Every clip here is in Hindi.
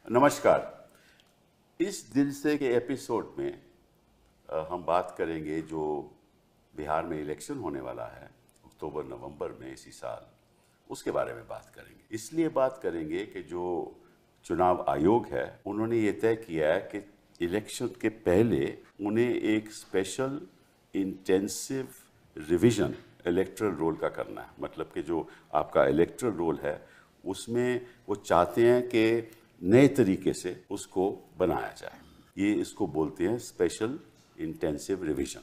नमस्कार। इस दिल से के एपिसोड में हम बात करेंगे जो बिहार में इलेक्शन होने वाला है अक्टूबर नवंबर में इसी साल, उसके बारे में बात करेंगे। इसलिए बात करेंगे कि जो चुनाव आयोग है उन्होंने ये तय किया है कि इलेक्शन के पहले उन्हें एक special intensive revision electoral roll का करना है। मतलब कि जो आपका इलेक्टरल रोल है उसमें वो चाहते हैं कि नए तरीके से उसको बनाया जाए। ये इसको बोलते हैं स्पेशल इंटेंसिव रिवीजन।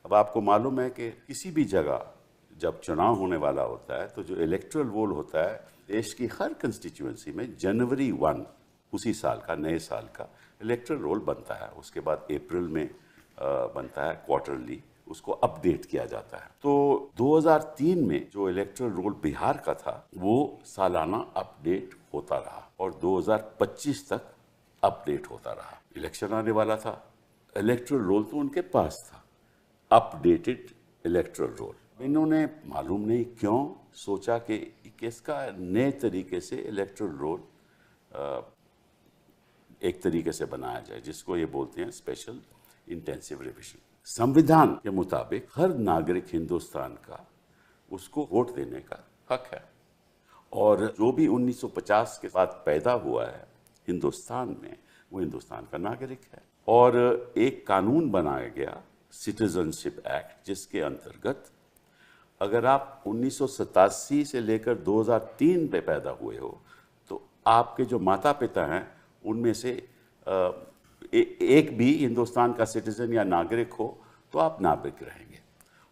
अब आपको मालूम है कि किसी भी जगह जब चुनाव होने वाला होता है तो जो इलेक्टरल रोल होता है देश की हर कंस्टिट्यूएंसी में जनवरी 1 उसी साल का, नए साल का इलेक्टरल रोल बनता है। उसके बाद अप्रैल में बनता है क्वार्टरली, उसको अपडेट किया जाता है। तो 2003 में जो इलेक्टरल रोल बिहार का था वो सालाना अपडेट होता रहा और 2025 तक अपडेट होता रहा। इलेक्शन आने वाला था, इलेक्टरल रोल तो उनके पास था, अपडेटेड इलेक्टरल रोल। इन्होंने मालूम नहीं क्यों सोचा कि इसका नए तरीके से इलेक्टरल रोल एक तरीके से बनाया जाए, जिसको ये बोलते हैं स्पेशल इंटेंसिव रिवीजन। संविधान के मुताबिक हर नागरिक हिंदुस्तान का उसको वोट देने का हक है और जो भी 1950 के बाद पैदा हुआ है हिंदुस्तान में वो हिंदुस्तान का नागरिक है। और एक कानून बनाया गया सिटीजनशिप एक्ट, जिसके अंतर्गत अगर आप 1987 से लेकर 2003 में पैदा हुए हो तो आपके जो माता पिता हैं उनमें से एक भी हिंदुस्तान का सिटीजन या नागरिक हो तो आप नागरिक रहेंगे।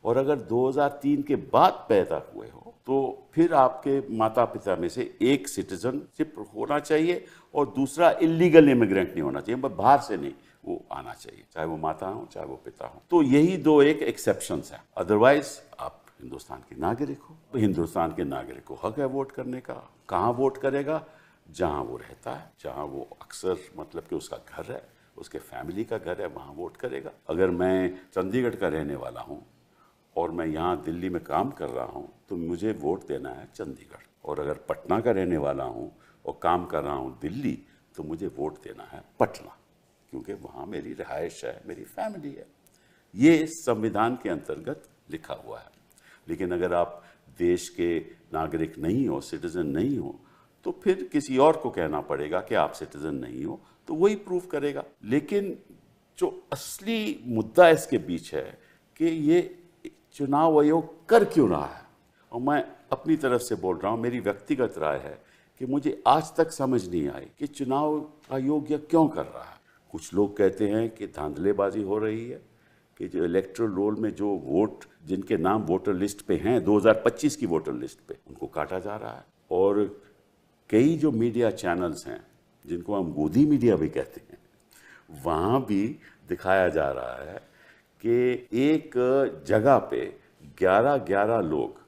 और अगर 2003 के बाद पैदा हुए हो तो फिर आपके माता पिता में से एक सिटीजनशिप होना चाहिए और दूसरा इलीगल इमिग्रेंट नहीं होना चाहिए, बाहर से नहीं वो आना चाहिए, चाहे वो माता हो चाहे वो पिता हो। तो यही दो एक एक्सेप्शंस हैं, अदरवाइज आप हिंदुस्तान के नागरिक हो। तो हिंदुस्तान के नागरिक को हक है वोट करने का। कहाँ वोट करेगा? जहाँ वो रहता है, जहाँ वो अक्सर मतलब कि उसका घर है, उसके फैमिली का घर है, वहाँ वोट करेगा। अगर मैं चंडीगढ़ का रहने वाला हूँ और मैं यहाँ दिल्ली में काम कर रहा हूँ तो मुझे वोट देना है चंडीगढ़। और अगर पटना का रहने वाला हूँ और काम कर रहा हूँ दिल्ली तो मुझे वोट देना है पटना, क्योंकि वहाँ मेरी रिहाइश है, मेरी फैमिली है। ये संविधान के अंतर्गत लिखा हुआ है। लेकिन अगर आप देश के नागरिक नहीं हो, सिटीजन नहीं हो, तो फिर किसी और को कहना पड़ेगा कि आप सिटीजन नहीं हो, तो वही प्रूव करेगा। लेकिन जो असली मुद्दा इसके बीच है कि ये चुनाव आयोग कर क्यों रहा है, और मैं अपनी तरफ से बोल रहा हूँ, मेरी व्यक्तिगत राय है कि मुझे आज तक समझ नहीं आई कि चुनाव आयोग यह क्यों कर रहा है। कुछ लोग कहते हैं कि धांधलेबाजी हो रही है, कि जो इलेक्टोरल रोल में जो वोट जिनके नाम वोटर लिस्ट पे हैं 2025 की वोटर लिस्ट पे, उनको काटा जा रहा है। और कई जो मीडिया चैनल्स हैं जिनको हम गोदी मीडिया भी कहते हैं, वहाँ भी दिखाया जा रहा है कि एक जगह पे 11-11 लोग,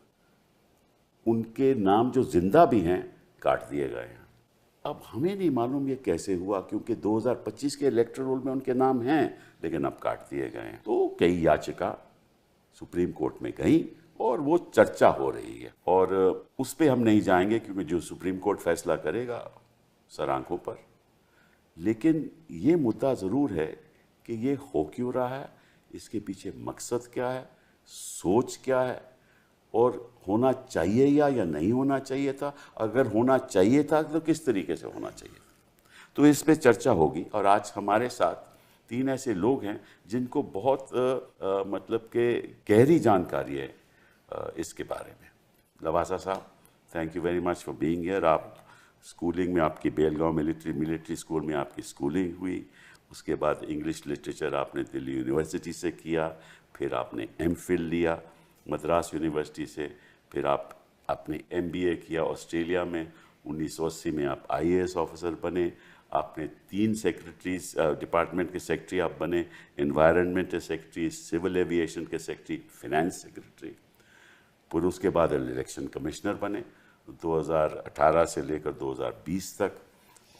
उनके नाम जो जिंदा भी हैं, काट दिए गए हैं। अब हमें नहीं मालूम ये कैसे हुआ, क्योंकि 2025 के इलेक्टोरल रोल में उनके नाम हैं लेकिन अब काट दिए गए हैं। तो कई याचिका सुप्रीम कोर्ट में गई और वो चर्चा हो रही है और उस पर हम नहीं जाएंगे क्योंकि जो सुप्रीम कोर्ट फैसला करेगा सर आंखों पर। लेकिन ये मुद्दा ज़रूर है कि ये हो क्यों रहा है, इसके पीछे मकसद क्या है, सोच क्या है, और होना चाहिए या नहीं होना चाहिए था। अगर होना चाहिए था तो किस तरीके से होना चाहिए था, तो इस पे चर्चा होगी। और आज हमारे साथ 3 ऐसे लोग हैं जिनको बहुत मतलब के गहरी जानकारी है इसके बारे में। लवासा साहब, thank you very much for being here. आप स्कूलिंग में आपकी बेलगांव मिलिट्री स्कूल में आपकी स्कूलिंग हुई, उसके बाद इंग्लिश लिटरेचर आपने दिल्ली यूनिवर्सिटी से किया, फिर आपने एमफिल लिया मद्रास यूनिवर्सिटी से, फिर आपने एमबीए किया ऑस्ट्रेलिया में। 1980 में आप आईएएस ऑफिसर बने। आपने 3 सेक्रेटरीज डिपार्टमेंट के सेक्रेटरी आप बने, एनवायरनमेंट के सेक्रेटरी, सिविल एविएशन के सेक्रेटरी, फाइनेंस सेक्रेटरी। फिर उसके बाद इलेक्शन कमिश्नर बने 2018 से लेकर 2020 तक,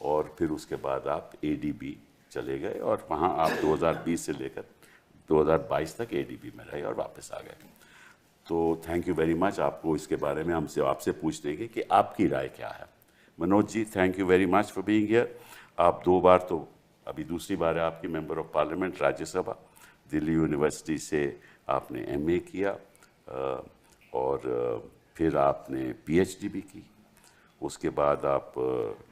और फिर उसके बाद आप एडीबी चले गए और वहाँ आप 2020 से लेकर 2022 तक एडीबी में रहे और वापस आ गए। तो थैंक यू वेरी मच। आपको इसके बारे में हमसे आपसे पूछ देंगे कि आपकी राय क्या है। Manoj ji, thank you very much for being here. आप 2 बार, तो अभी दूसरी बार है आपकी member of parliament Rajya Sabha. Delhi university से आपने एमए किया और फिर आपने पीएचडी भी की। उसके बाद आप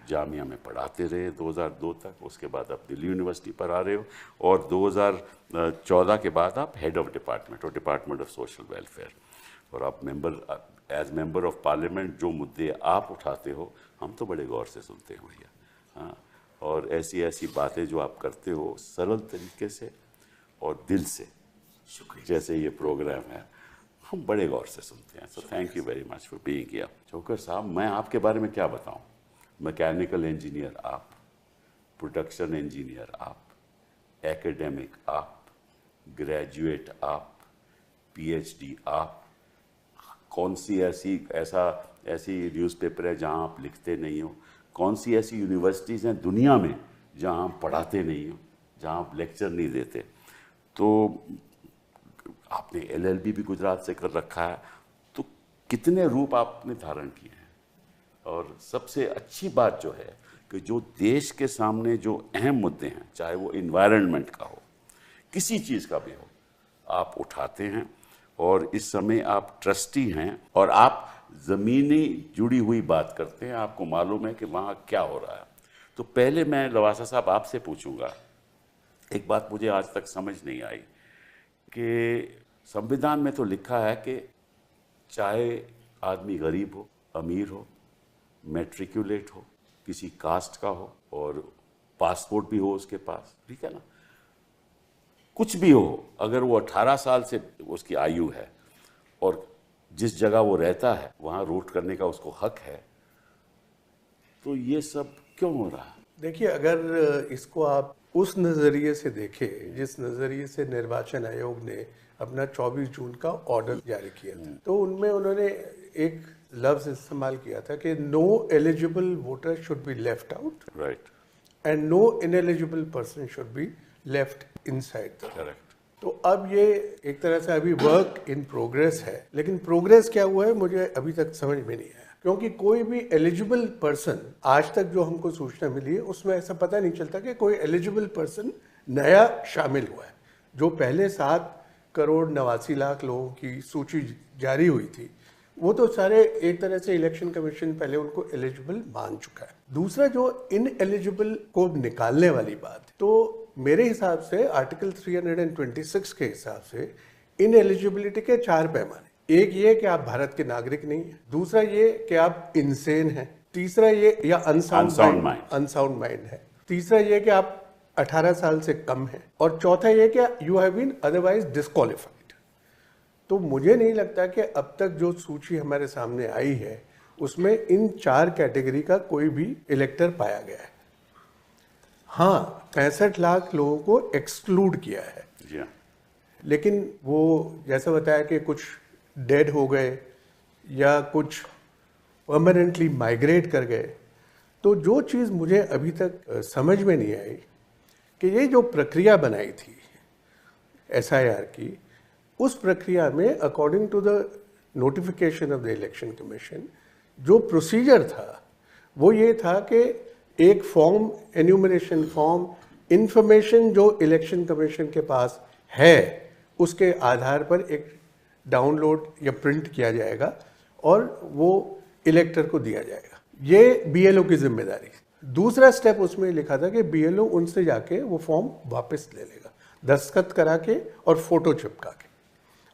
जामिया में पढ़ाते रहे 2002 तक। उसके बाद आप दिल्ली यूनिवर्सिटी पर आ रहे हो और 2014 के बाद आप हेड ऑफ डिपार्टमेंट और डिपार्टमेंट ऑफ सोशल वेलफेयर। और आप एज मेंबर ऑफ पार्लियामेंट जो मुद्दे आप उठाते हो हम तो बड़े गौर से सुनते हैं भैया। हाँ, और ऐसी ऐसी बातें जो आप करते हो सरल तरीके से और दिल से, शुक्रिया। जैसे ये प्रोग्राम है, हम बड़े गौर से सुनते हैं। So thank you very much for being here. चोकर साहब, मैं आपके बारे में क्या बताऊं? मैकेनिकल इंजीनियर आप, प्रोडक्शन इंजीनियर आप, एकेडमिक आप, ग्रेजुएट आप, पीएचडी आप। कौन सी ऐसी न्यूज़पेपर है जहां आप लिखते नहीं हो? कौन सी ऐसी यूनिवर्सिटीज़ हैं दुनिया में जहां आप पढ़ाते नहीं हो, जहां आप लेक्चर नहीं देते? तो आपने एलएलबी भी गुजरात से कर रखा है, तो कितने रूप आपने धारण किए हैं। और सबसे अच्छी बात जो है कि जो देश के सामने जो अहम मुद्दे हैं, चाहे वो इन्वायरमेंट का हो, किसी चीज़ का भी हो, आप उठाते हैं। और इस समय आप ट्रस्टी हैं और आप ज़मीनी जुड़ी हुई बात करते हैं, आपको मालूम है कि वहाँ क्या हो रहा है। तो पहले मैं लवासा साहब आपसे पूछूंगा, एक बात मुझे आज तक समझ नहीं आई कि संविधान में तो लिखा है कि चाहे आदमी गरीब हो, अमीर हो, मैट्रिकुलेट हो, किसी कास्ट का हो और पासपोर्ट भी हो उसके पास, ठीक है ना, कुछ भी हो, अगर वो 18 साल से उसकी आयु है और जिस जगह वो रहता है वहाँ वोट करने का उसको हक है, तो ये सब क्यों हो रहा है? देखिए, अगर इसको आप उस नज़रिए से देखें जिस नज़रिए से निर्वाचन आयोग ने अपना 24 जून का ऑर्डर जारी किया था, तो उनमें उन्होंने एक लफ्ज़ इस्तेमाल किया था कि no eligible voter should be left out, right, and no ineligible person should be left inside the. Correct. तो अब ये एक तरह से अभी वर्क इन प्रोग्रेस है, लेकिन प्रोग्रेस क्या हुआ है मुझे अभी तक समझ में नहीं आया, क्योंकि कोई भी एलिजिबल पर्सन, आज तक जो हमको सूचना मिली है उसमें ऐसा पता नहीं चलता कि कोई एलिजिबल पर्सन नया शामिल हुआ है। जो पहले 7,89,00,000 लोगों की सूची जारी हुई थी, वो तो सारे एक तरह से इलेक्शन कमीशन पहले उनको एलिजिबल मान चुका है। दूसरा, जो इन एलिजिबल को निकालने वाली बात, तो मेरे हिसाब से आर्टिकल 326 के हिसाब से इन एलिजिबिलिटी के 4 पैमाने। एक ये कि आप भारत के नागरिक नहीं हैं, दूसरा ये कि आप इंसेन हैं, तीसरा ये या अनसाउंड माइंड है, तीसरा ये कि आप 18 साल से कम हैं, और चौथा ये कि you have been otherwise disqualified. तो मुझे नहीं लगता कि अब तक जो सूची हमारे सामने आई है उसमें इन 4 कैटेगरी का कोई भी इलेक्टर पाया गया है। हाँ, 65 लाख लोगों को एक्सक्लूड किया है, लेकिन वो जैसा बताया कि कुछ डेड हो गए या कुछ परमानेंटली माइग्रेट कर गए। तो जो चीज़ मुझे अभी तक समझ में नहीं आई कि ये जो प्रक्रिया बनाई थी एसआईआर की, उस प्रक्रिया में according to the notification of the election commission जो प्रोसीजर था वो ये था कि एक फॉर्म, एन्यूमरेशन फॉर्म, इंफॉर्मेशन जो इलेक्शन कमीशन के पास है उसके आधार पर एक डाउनलोड या प्रिंट किया जाएगा और वो इलेक्टर को दिया जाएगा। ये बीएलओ की जिम्मेदारी। दूसरा स्टेप उसमें लिखा था कि बीएलओ उनसे जाके वो फॉर्म वापस ले लेगा, दस्तखत करा के और फोटो चिपका के,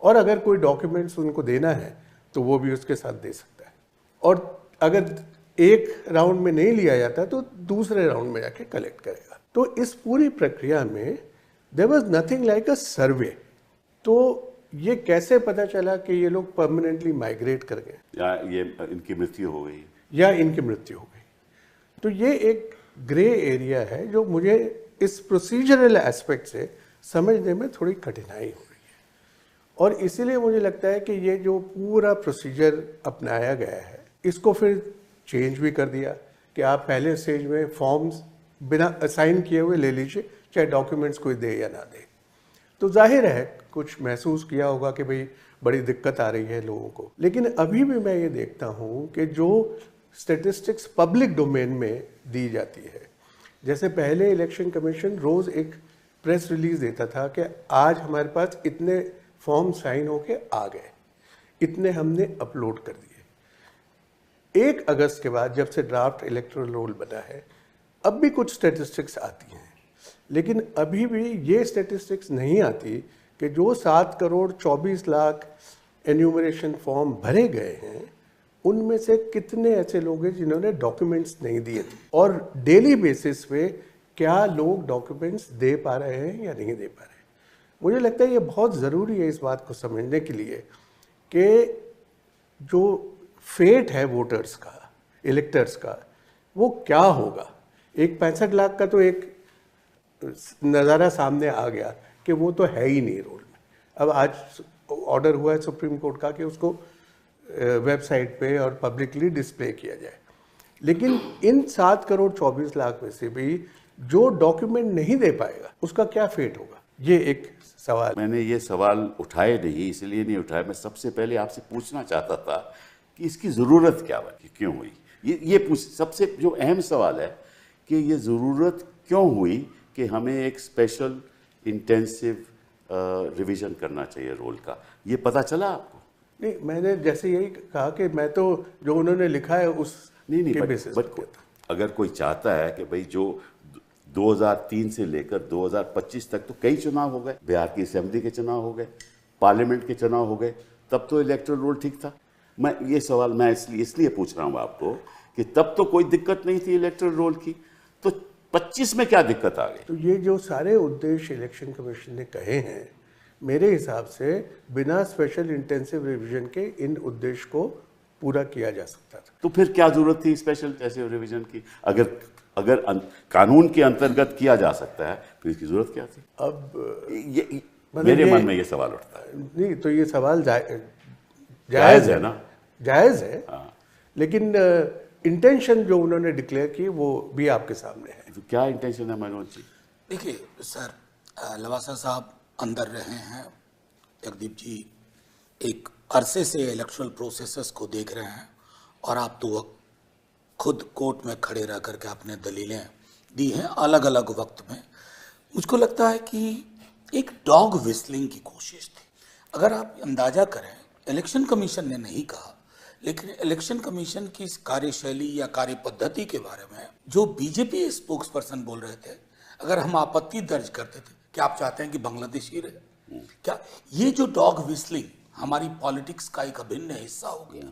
और अगर कोई डॉक्यूमेंट्स उनको देना है तो वो भी उसके साथ दे सकता है। और अगर एक राउंड में नहीं लिया जाता तो दूसरे राउंड में जाके कलेक्ट करेगा। तो इस पूरी प्रक्रिया में there was nothing like a survey. तो ये कैसे पता चला कि ये लोग परमानेंटली माइग्रेट कर गए या ये इनकी मृत्यु हो गई या इनकी मृत्यु हो गई? तो ये एक ग्रे एरिया है जो मुझे इस प्रोसीजरल एस्पेक्ट से समझने में थोड़ी कठिनाई हो रही है। और इसीलिए मुझे लगता है कि ये जो पूरा प्रोसीजर अपनाया गया है इसको फिर चेंज भी कर दिया कि आप पहले स्टेज में फॉर्म्स बिना असाइन किए हुए ले लीजिए, चाहे डॉक्यूमेंट्स कोई दे या ना दे। तो जाहिर है कुछ महसूस किया होगा कि भाई बड़ी दिक्कत आ रही है लोगों को, लेकिन अभी भी मैं ये देखता हूँ कि जो स्टैटिस्टिक्स पब्लिक डोमेन में दी जाती है। जैसे पहले इलेक्शन कमीशन रोज एक प्रेस रिलीज देता था कि आज हमारे पास इतने फॉर्म साइन होके आ गए, इतने हमने अपलोड कर दिए। 1 अगस्त के बाद जब से ड्राफ्ट इलेक्टोरल रोल बना है, अब भी कुछ स्टैटिस्टिक्स आती हैं, लेकिन अभी भी ये स्टैटिस्टिक्स नहीं आती कि जो 7 करोड़ 24 लाख एन्यूमरेशन फॉर्म भरे गए हैं, उनमें से कितने ऐसे लोग हैं जिन्होंने डॉक्यूमेंट्स नहीं दिए थे, और डेली बेसिस पे क्या लोग डॉक्यूमेंट्स दे पा रहे हैं या नहीं दे पा रहे हैं। मुझे लगता है ये बहुत ज़रूरी है इस बात को समझने के लिए कि जो फेट है वोटर्स का, इलेक्टर्स का, वो क्या होगा। एक 65 लाख का तो एक नज़ारा सामने आ गया कि वो तो है ही नहीं रोल में। अब आज ऑर्डर हुआ है सुप्रीम कोर्ट का कि उसको वेबसाइट पे और पब्लिकली डिस्प्ले किया जाए, लेकिन इन 7 करोड़ 24 लाख में से भी जो डॉक्यूमेंट नहीं दे पाएगा उसका क्या फेट होगा, ये एक सवाल। मैंने ये सवाल उठाए नहीं, इसलिए नहीं उठाया, मैं सबसे पहले आपसे पूछना चाहता था कि इसकी ज़रूरत क्या बनी, क्यों हुई। ये पूछ सबसे जो अहम सवाल है कि ये ज़रूरत क्यों हुई कि हमें एक स्पेशल इंटेंसिव रिवीजन करना चाहिए रोल का, ये पता चला आपको? नहीं, मैंने जैसे यही कहा कि मैं तो जो उन्होंने लिखा है उस नहीं बट अगर कोई चाहता है कि भाई जो 2003 से लेकर 2025 तक तो कई चुनाव हो गए, बिहार की असेंबली के चुनाव हो गए, पार्लियामेंट के चुनाव हो गए, तब तो इलेक्टोरल रोल ठीक था। मैं ये सवाल मैं इसलिए पूछ रहा हूँ आपको कि तब तो कोई दिक्कत नहीं थी इलेक्टोरल रोल की, तो 25 में क्या दिक्कत आ गई? तो ये जो सारे उद्देश्य इलेक्शन कमीशन ने कहे हैं, मेरे हिसाब से बिना स्पेशल इंटेंसिव रिवीजन के इन उद्देश्य को पूरा किया जा सकता था। तो फिर क्या जरूरत थी स्पेशल इंटेंसिव रिवीजन की? अगर कानून के अंतर्गत किया जा सकता है फिर इसकी जरूरत क्या थी? अब मेरे मन में ये सवाल उठता है। नहीं, तो ये सवाल जायज है ना, जायज है, लेकिन इंटेंशन जो उन्होंने डिक्लेयर की वो भी आपके सामने है। तो क्या इंटेंशन है मनोज जी? देखिए सर, लवासा साहब अंदर रहे हैं, जगदीप जी एक अरसे से इलेक्टोरल प्रोसेसेस को देख रहे हैं, और आप तो खुद कोर्ट में खड़े रह करके आपने दलीलें दी हैं अलग अलग वक्त में। मुझको लगता है कि एक डॉग विस्लिंग की कोशिश थी। अगर आप अंदाजा करें, इलेक्शन कमीशन ने नहीं कहा, लेकिन इलेक्शन कमीशन की इस कार्यशैली या कार्य पद्धति के बारे में जो बीजेपी स्पोक्स पर्सन बोल रहे थे, अगर हम आपत्ति दर्ज करते थे कि आप चाहते हैं कि बांग्लादेशी रहे, क्या ये जो डॉग विस्लिंग हमारी पॉलिटिक्स का एक अभिन्न हिस्सा हो गया।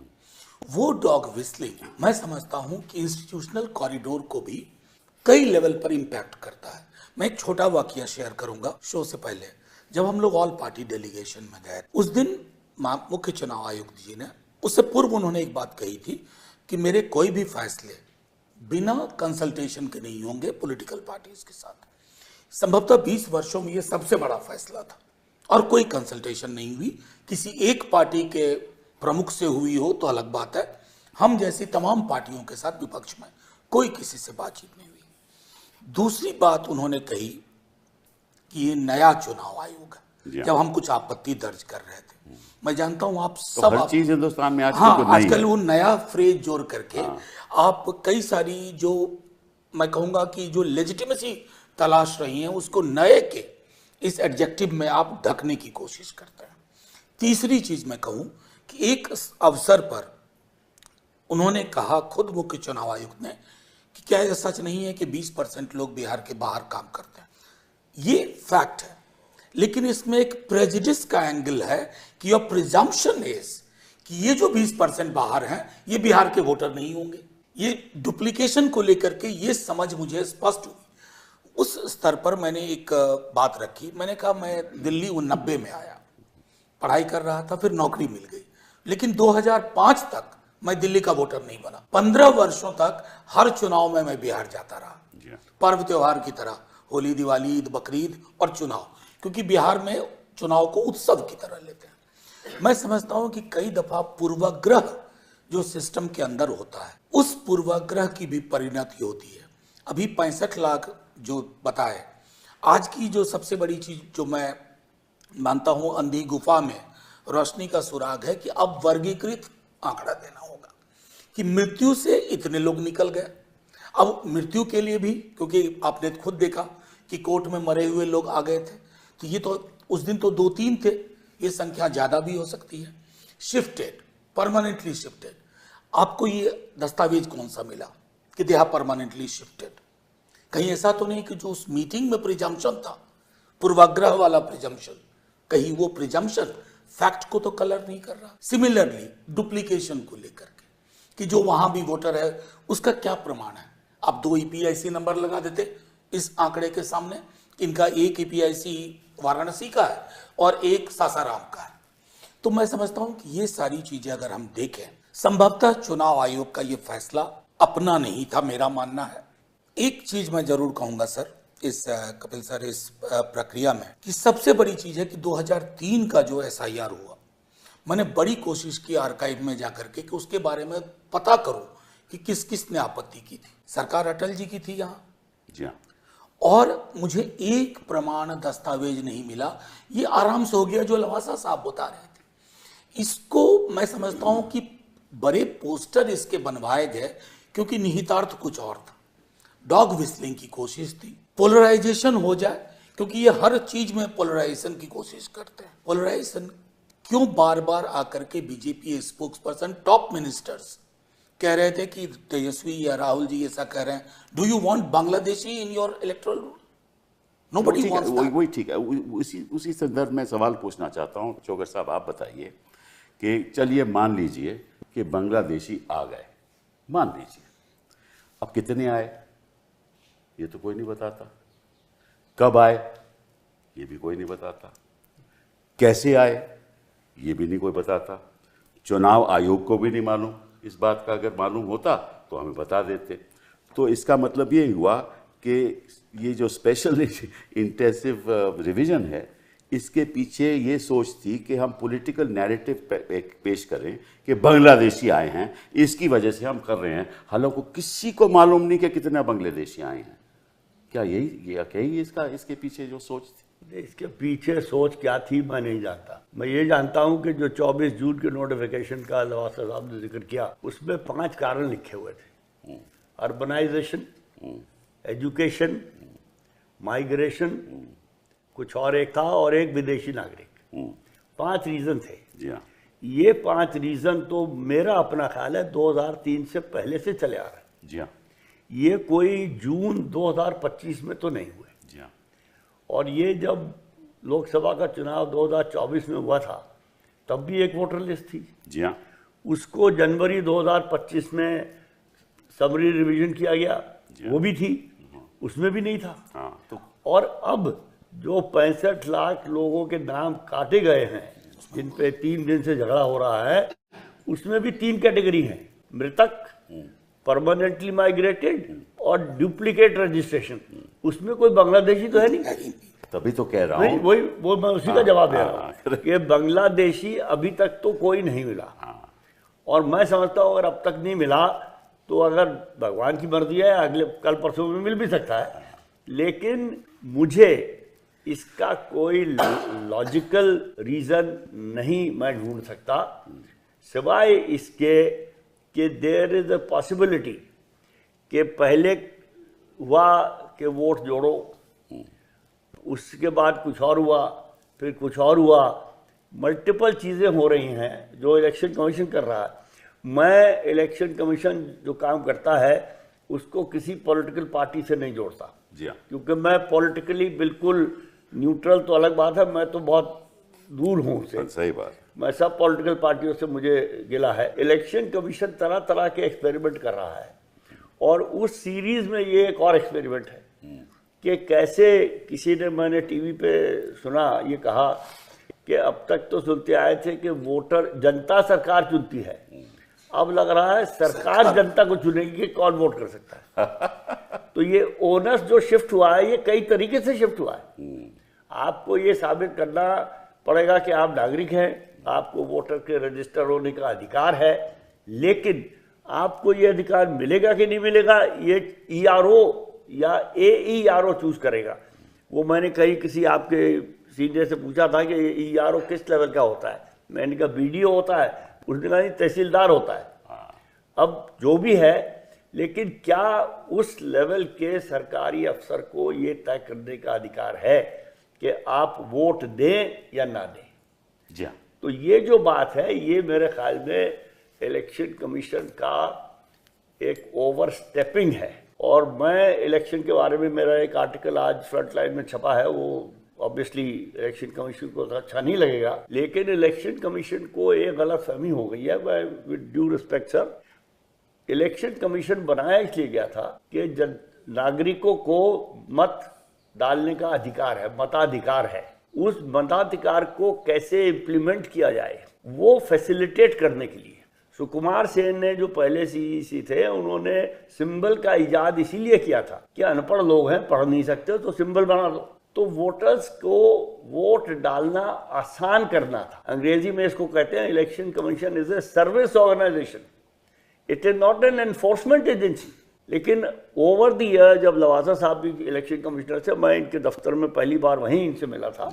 वो डॉग विस्लिंग मैं समझता हूं कि इंस्टीट्यूशनल कॉरिडोर को भी कई लेवल पर इंपैक्ट करता है। मैं एक छोटा वाकया शेयर करूंगा। शो से पहले जब हम लोग ऑल पार्टी डेलीगेशन में गए, उस दिन मुख्य चुनाव आयुक्त जी ने, उससे पूर्व उन्होंने एक बात कही थी कि मेरे कोई भी फैसले बिना कंसल्टेशन के नहीं होंगे पॉलिटिकल पार्टीज के साथ। संभवतः 20 वर्षों में ये सबसे बड़ा फैसला था और कोई कंसल्टेशन नहीं हुई। किसी एक पार्टी के प्रमुख से हुई हो तो अलग बात है, हम जैसी तमाम पार्टियों के साथ विपक्ष में कोई किसी से बातचीत नहीं हुई। दूसरी बात उन्होंने कही कि ये नया चुनाव आयोग है। जब हम कुछ आपत्ति दर्ज कर रहे थे, मैं जानता हूं आप सब तो हर चीज हिंदुस्तान में आजकल वो नया फ्रेज जोड़ करके आप कई सारी जो मैं कहूंगा कि जो लेजिटिमेसी तलाश रही हैं उसको नए के इस एडजेक्टिव में आप ढकने की कोशिश करते हैं। तीसरी चीज मैं कहूं कि एक अवसर पर उन्होंने कहा, खुद मुख्य चुनाव आयुक्त ने, कि क्या यह सच नहीं है कि 20% लोग बिहार के बाहर काम करते हैं। ये फैक्ट है, लेकिन इसमें एक प्रेजुडिस का एंगल है कि योर प्रिजम्पशन इज कि ये जो 20% बाहर हैं ये बिहार के वोटर नहीं होंगे। ये डुप्लीकेशन को लेकर के ये समझ मुझे स्पष्ट हुई। उस स्तर पर मैंने एक बात रखी। मैंने कहा मैं दिल्ली 90 में आया, पढ़ाई कर रहा था, फिर नौकरी मिल गई, लेकिन 2005 तक मैं दिल्ली का वोटर नहीं बना। 15 वर्षों तक हर चुनाव में मैं बिहार जाता रहा, पर्व त्योहार की तरह, होली, दिवाली, ईद, बकरीद और चुनाव, क्योंकि बिहार में चुनाव को उत्सव की तरह लेते हैं। मैं समझता हूं कि कई दफा पूर्वाग्रह जो सिस्टम के अंदर होता है, उस पूर्वाग्रह की भी परिणति होती है। अभी 65 लाख जो बताए, आज की जो सबसे बड़ी चीज जो मैं मानता हूं अंधी गुफा में रोशनी का सुराग है कि अब वर्गीकृत आंकड़ा देना होगा कि मृत्यु से इतने लोग निकल गए। अब मृत्यु के लिए भी, क्योंकि आपने खुद देखा कि कोर्ट में मरे हुए लोग आ गए थे, तो ये तो उस दिन तो 2-3 थे, ये संख्या ज्यादा भी हो सकती है। शिफ्टेड, परमानेंटली शिफ्टेड, आपको ये दस्तावेज कौन सा मिला कि दे आर परमानेंटली शिफ्टेड? कहीं ऐसा तो नहीं कि जो उस मीटिंग में प्रिजम्पशन था, पूर्वाग्रह वाला प्रिजम्पशन, कहीं वो प्रिजम्पशन फैक्ट को तो कलर नहीं कर रहा। सिमिलरली डुप्लीकेशन को लेकर के कि जो वहां भी वोटर है उसका क्या प्रमाण है? आप 2 EPIC नंबर लगा देते इस आंकड़े के सामने, इनका एक EPIC वाराणसी का है और एक सासाराम का है। तो मैं समझता हूं कि ये सारी चीजें अगर हम देखें, संभवतः चुनाव आयोग का ये फैसला अपना नहीं था, मेरा मानना है। एक चीज मैं जरूर कहूंगा सर, इस कपिल सर, इस प्रक्रिया में कि सबसे बड़ी चीज है कि 2003 का जो SIR हुआ, मैंने बड़ी कोशिश की आर्काइव में जाकर के कि उसके बारे में पता करूं कि किस किस ने आपत्ति की थी। सरकार अटल जी की थी यहाँ, जी हाँ, और मुझे एक प्रमाण दस्तावेज नहीं मिला। ये आराम से हो गया जो लवासा साहब बता रहे थे। इसको मैं समझता हूं कि बड़े पोस्टर इसके बनवाए गए क्योंकि निहितार्थ कुछ और था। डॉग विस्लिंग की कोशिश थी, पोलराइजेशन हो जाए, क्योंकि ये हर चीज में पोलराइजेशन की कोशिश करते हैं। पोलराइजेशन क्यों बार बार आकर के BJP spokes person, top ministers कह रहे थे कि तेजस्वी या राहुल जी ऐसा कह रहे हैं, do you want Bangladeshi in your electoral rule? Nobody wants that. वही ठीक है। उसी संदर्भ में सवाल पूछना चाहता हूँ चोगर साहब, आप बताइए कि चलिए मान लीजिए कि बांग्लादेशी आ गए, मान लीजिए, अब कितने आए ये तो कोई नहीं बताता, कब आए ये भी कोई नहीं बताता, कैसे आए ये भी नहीं कोई बताता, चुनाव आयोग को भी नहीं मालूम। इस बात का अगर मालूम होता तो हमें बता देते। तो इसका मतलब ये हुआ कि ये जो स्पेशल इंटेंसिव रिवीजन है, इसके पीछे ये सोच थी कि हम पॉलिटिकल नैरेटिव पेश करें कि बांग्लादेशी आए हैं, इसकी वजह से हम कर रहे हैं, हालांकि किसी को मालूम नहीं कि कितने बांग्लादेशी आए हैं। क्या यही इसके पीछे जो सोच थी? इसके पीछे सोच क्या थी मैं नहीं जानता। मैं ये जानता हूं कि जो 24 जून के नोटिफिकेशन का लवासा साहब ने जिक्र किया, उसमें 5 कारण लिखे हुए थे। अर्बनाइजेशन, एजुकेशन, माइग्रेशन, कुछ और एक था, और एक विदेशी नागरिक। 5 रीजन थे। जी हाँ। ये 5 रीजन तो मेरा अपना ख्याल है 2003 से पहले से चले आ रहे हैं। जी हाँ। ये कोई जून 2025 में तो नहीं हुए। जी हाँ। और ये जब लोकसभा का चुनाव 2024 में हुआ था तब भी एक वोटर लिस्ट थी। जी हाँ। उसको जनवरी 2025 में समरी रिवीजन किया गया, वो भी थी, उसमें भी नहीं था। हाँ, तो और अब जो 65 लाख लोगों के नाम काटे गए हैं जिन पे 3 दिन से झगड़ा हो रहा है, उसमें भी 3 कैटेगरी हैं, मृतक, परमानेंटली माइग्रेटेड और डुप्लीकेट रजिस्ट्रेशन। उसमें कोई बांग्लादेशी तो है नहीं। तभी तो कह रहा हूँ, वही वो मैं उसी का जवाब दे रहा हूँ कि बांग्लादेशी अभी तक तो कोई नहीं मिला। और मैं समझता हूँ अगर अब तक नहीं मिला तो अगर भगवान की मर्जी है अगले कल परसों में मिल भी सकता है, लेकिन मुझे इसका कोई लॉजिकल रीजन नहीं मैं ढूंढ सकता सिवाय इसके कि देयर इज अ पॉसिबिलिटी कि पहले हुआ कि वोट जोड़ो, उसके बाद कुछ और हुआ, फिर कुछ और हुआ, मल्टीपल चीज़ें हो रही हैं जो इलेक्शन कमीशन कर रहा है। मैं इलेक्शन कमीशन जो काम करता है उसको किसी पॉलिटिकल पार्टी से नहीं जोड़ता। जी हाँ। क्योंकि मैं पॉलिटिकली बिल्कुल न्यूट्रल तो अलग बात है, मैं तो बहुत दूर हूँ उससे। सही बात। मैं सब पॉलिटिकल पार्टियों से मुझे गिला है। इलेक्शन कमीशन तरह तरह के एक्सपेरिमेंट कर रहा है और उस सीरीज में ये एक और एक्सपेरिमेंट है कि कैसे किसी ने, मैंने टीवी पे सुना, ये कहा कि अब तक तो सुनते आए थे कि वोटर, जनता सरकार चुनती है, अब लग रहा है सरकार जनता को चुनेगी कि कौन वोट कर सकता है। तो ये ओनस जो शिफ्ट हुआ है ये कई तरीके से शिफ्ट हुआ है। आपको ये साबित करना पड़ेगा कि आप नागरिक हैं, आपको वोटर के रजिस्टर होने का अधिकार है, लेकिन आपको ये अधिकार मिलेगा कि नहीं मिलेगा ये ERO या AERO चूज करेगा। वो मैंने कहीं किसी आपके सीनियर से पूछा था कि ERO किस लेवल का होता है, मैंने कहा BDO होता है, उसने कहा तहसीलदार होता है। अब जो भी है, लेकिन क्या उस लेवल के सरकारी अफसर को ये तय करने का अधिकार है कि आप वोट दें या ना दें? जी हाँ। तो ये जो बात है, ये मेरे ख्याल में इलेक्शन कमीशन का एक ओवर स्टेपिंग है। और मैं इलेक्शन के बारे में, मेरा एक आर्टिकल आज फ्रंटलाइन में छपा है, वो ऑब्वियसली इलेक्शन कमीशन को तो अच्छा नहीं लगेगा, लेकिन इलेक्शन कमीशन को एक गलतफहमी हो गई है। With due respect sir, election commission बनाया इसलिए गया था कि नागरिकों को मत डालने का अधिकार है, मताधिकार है। उस मताधिकार को कैसे इम्प्लीमेंट किया जाए, वो फैसिलिटेट करने के लिए सुकुमार सेन ने, जो पहले सीईसी थे, उन्होंने सिंबल का इजाद इसीलिए किया था कि अनपढ़ लोग हैं, पढ़ नहीं सकते, तो सिंबल बना दो। तो वोटर्स को वोट डालना आसान करना था। अंग्रेजी में इसको कहते हैं, election commission is a service organisation, it is not an enforcement agency. लेकिन ओवर द ईयर, जब लवासा साहब भी इलेक्शन कमिश्नर थे, मैं इनके दफ्तर में पहली बार वहीं इनसे मिला था,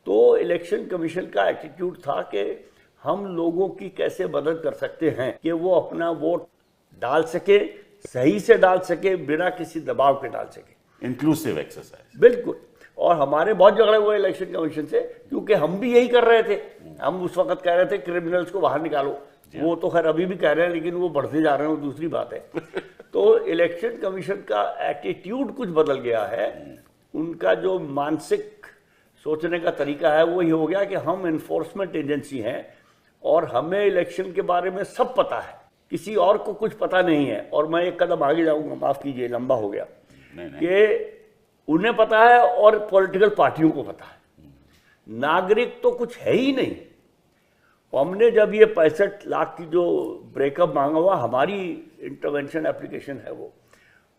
तो इलेक्शन कमीशन का एटीट्यूड था कि हम लोगों की कैसे मदद कर सकते हैं कि वो अपना वोट डाल सके, सही से डाल सके, बिना किसी दबाव के डाल सके। Inclusive exercise. बिल्कुल। और हमारे बहुत झगड़े हुए इलेक्शन कमीशन से, क्योंकि हम भी यही कर रहे थे। हम उस वक्त कह रहे थे क्रिमिनल्स को बाहर निकालो, वो तो खैर अभी भी कह रहे हैं, लेकिन वो बढ़ते जा रहे हैं, वो दूसरी बात है। तो इलेक्शन कमीशन का एटीट्यूड कुछ बदल गया है। उनका जो मानसिक सोचने का तरीका है वो ये हो गया कि हम एनफोर्समेंट एजेंसी हैं और हमें इलेक्शन के बारे में सब पता है, किसी और को कुछ पता नहीं है। और मैं एक कदम आगे जाऊंगा, माफ कीजिए लंबा हो गया, कि उन्हें पता है और पॉलिटिकल पार्टियों को पता है, नागरिक तो कुछ है ही नहीं। हमने जब ये 65 लाख की जो ब्रेकअप मांगा हुआ, हमारी इंटरवेंशन एप्लीकेशन है, वो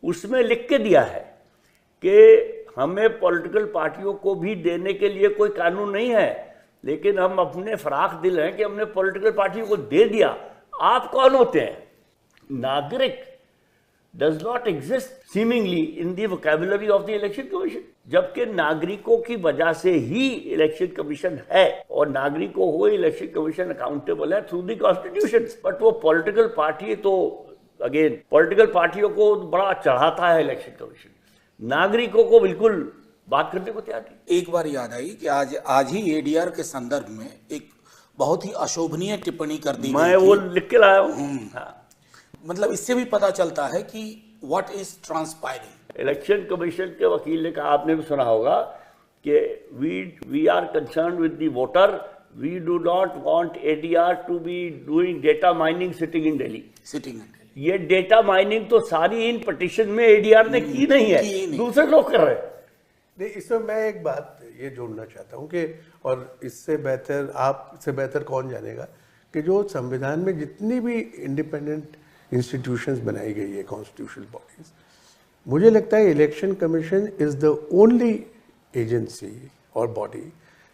उसमें लिख के दिया है कि हमें पॉलिटिकल पार्टियों को भी देने के लिए कोई कानून नहीं है, लेकिन हम अपने फराख दिल हैं कि हमने पॉलिटिकल पार्टियों को दे दिया। आप कौन होते हैं? नागरिक does not exist seemingly in the vocabulary of the election commission, जबकि नागरिकों की वजह से ही इलेक्शन कमीशन है, और नागरिकों को इलेक्शन कमीशन अकाउंटेबल है थ्रू द कॉन्स्टिट्यूशन। बट वो पॉलिटिकल पार्टी, तो अगेन पॉलिटिकल पार्टियों को बड़ा चढ़ाता है इलेक्शन कमीशन, नागरिकों को बिल्कुल बात करने को तैयार नहीं। एक बार याद आई कि आज ही एडीआर के संदर्भ में एक बहुत ही अशोभनीय टिप्पणी कर दी, मैं वो लिख के लाया हूँ। मतलब इससे भी पता चलता है कि what is transpiring. Election commission के वकील ने कहा, आपने भी सुना होगा, कि we are concerned with the voter, we do not want ADR to be doing data mining sitting in Delhi. ये डेटा माइनिंग तो सारी इन पिटीशन में एडीआर ने की नहीं है, दूसरे लोग कर रहे हैं। नहीं, इसमें मैं एक बात ये जोड़ना चाहता हूँ कि, और इससे बेहतर, आपसे बेहतर कौन जानेगा, कि जो संविधान में जितनी भी इंडिपेंडेंट इंस्टीट्यूशंस बनाई गई है, कॉन्स्टिट्यूशनल बॉडीज, मुझे लगता है election commission is the only agency और बॉडी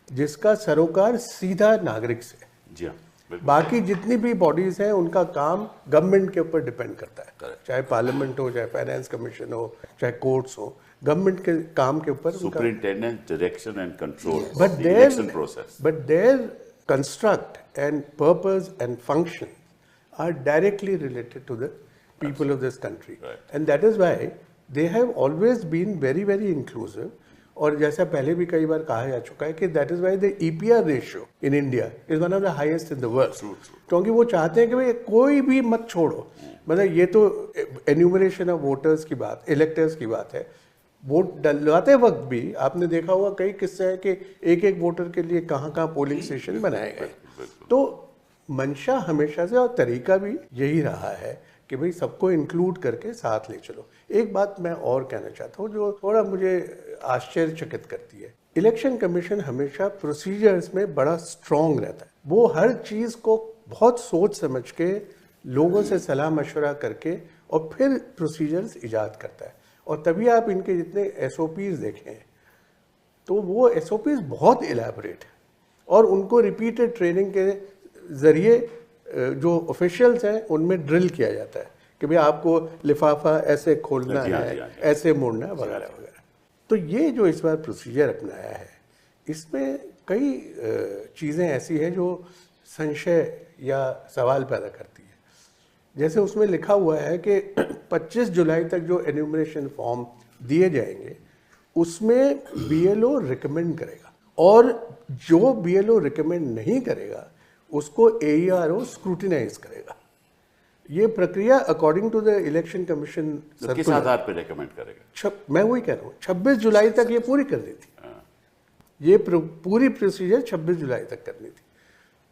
जिसका सरोकार सीधा नागरिक से। जी हाँ। बाकी जितनी भी बॉडीज हैं उनका काम गवर्नमेंट के ऊपर डिपेंड करता है, चाहे पार्लियामेंट हो, चाहे फाइनेंस कमीशन हो, चाहे कोर्ट्स हो, गवर्नमेंट के काम के ऊपर superintendent direction and control but their construct and purpose and function are directly related to the people of this country, and that is why they have always been very very inclusive. और जैसा पहले भी कई बार कहा जा चुका है कि that is why the EPR ratio in India is one of the highest in the world, क्योंकि वो चाहते हैं कि भाई कोई भी मत छोड़ो। मतलब ये तो एन्यूमरेशन ऑफ वोटर्स की बात, इलेक्टर्स की बात है, वोट डलवाते वक्त भी आपने देखा होगा कई किस्से हैं कि एक एक वोटर के लिए कहाँ कहाँ पोलिंग स्टेशन बनाए गए। तो मंशा हमेशा से और तरीका भी यही रहा है कि भाई सबको इंक्लूड करके साथ ले चलो। एक बात मैं और कहना चाहता हूँ जो थोड़ा मुझे आश्चर्यचकित करती है, इलेक्शन कमीशन हमेशा प्रोसीजर्स में बड़ा स्ट्रॉन्ग रहता है। वो हर चीज़ को बहुत सोच समझ के लोगों से सलाह मशवरा करके और फिर प्रोसीजर्स इजाद करता है। और तभी आप इनके जितने SOPs देखें तो वो SOPs बहुत इलेबोरेट है और उनको रिपीटेड ट्रेनिंग के ज़रिए जो ऑफिशियल्स हैं उनमें ड्रिल किया जाता है कि भाई आपको लिफाफा ऐसे खोलना है, ऐसे मोड़ना है, वगैरह वगैरह। तो ये जो इस बार प्रोसीजर अपनाया है इसमें कई चीज़ें ऐसी हैं जो संशय या सवाल पैदा करती है। जैसे उसमें लिखा हुआ है कि 25 जुलाई तक जो एन्यूमरेशन फॉर्म दिए जाएंगे उसमें बीएलओ रिकमेंड करेगा, और जो बीएलओ रिकमेंड नहीं करेगा उसको एईआरओ स्क्रूटिनाइज करेगा। ये प्रक्रिया according to the election commission तो किस आधार पर रेकमेंड करेगा? मैं वही कह रहा हूँ, 26 जुलाई तक ये पूरी करनी थी। ये पूरी प्रोसीजर 26 जुलाई तक करनी थी,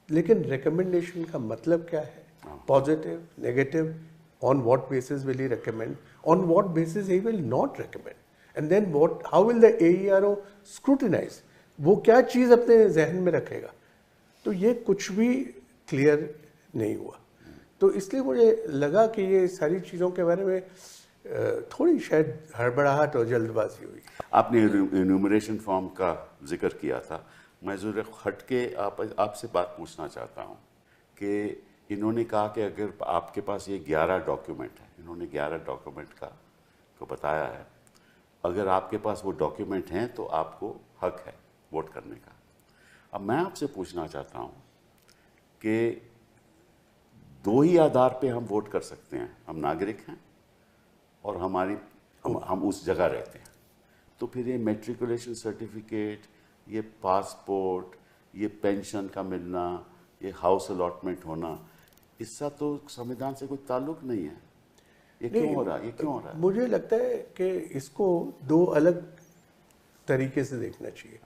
लेकिन रिकमेंडेशन का मतलब क्या है? Positive, negative, on what basis will he recommend, on what basis he will not recommend, and then what, how will the AERO scrutinise, वो क्या चीज अपने जहन में रखेगा? तो ये कुछ भी क्लियर नहीं हुआ। तो इसलिए मुझे लगा कि ये सारी चीज़ों के बारे में थोड़ी शायद हड़बड़ाहट और जल्दबाजी हुई। आपने एन्यूमरेशन फॉर्म का जिक्र किया था, मैं ज़रूर हट के आपसे बात पूछना चाहता हूँ कि इन्होंने कहा कि अगर आपके पास ये 11 डॉक्यूमेंट है, इन्होंने 11 डॉक्यूमेंट को बताया है, अगर आपके पास वो डॉक्यूमेंट हैं तो आपको हक है वोट करने का। अब मैं आपसे पूछना चाहता हूँ कि दो ही आधार पे हम वोट कर सकते हैं, हम नागरिक हैं और हम उस जगह रहते हैं, तो फिर ये मैट्रिकुलेशन सर्टिफिकेट, ये पासपोर्ट, ये पेंशन का मिलना, ये हाउस अलॉटमेंट होना, इसका तो संविधान से कोई ताल्लुक नहीं है। ये क्यों हो रहा है? ये क्यों हो रहा है? मुझे लगता है कि इसको दो अलग तरीके से देखना चाहिए।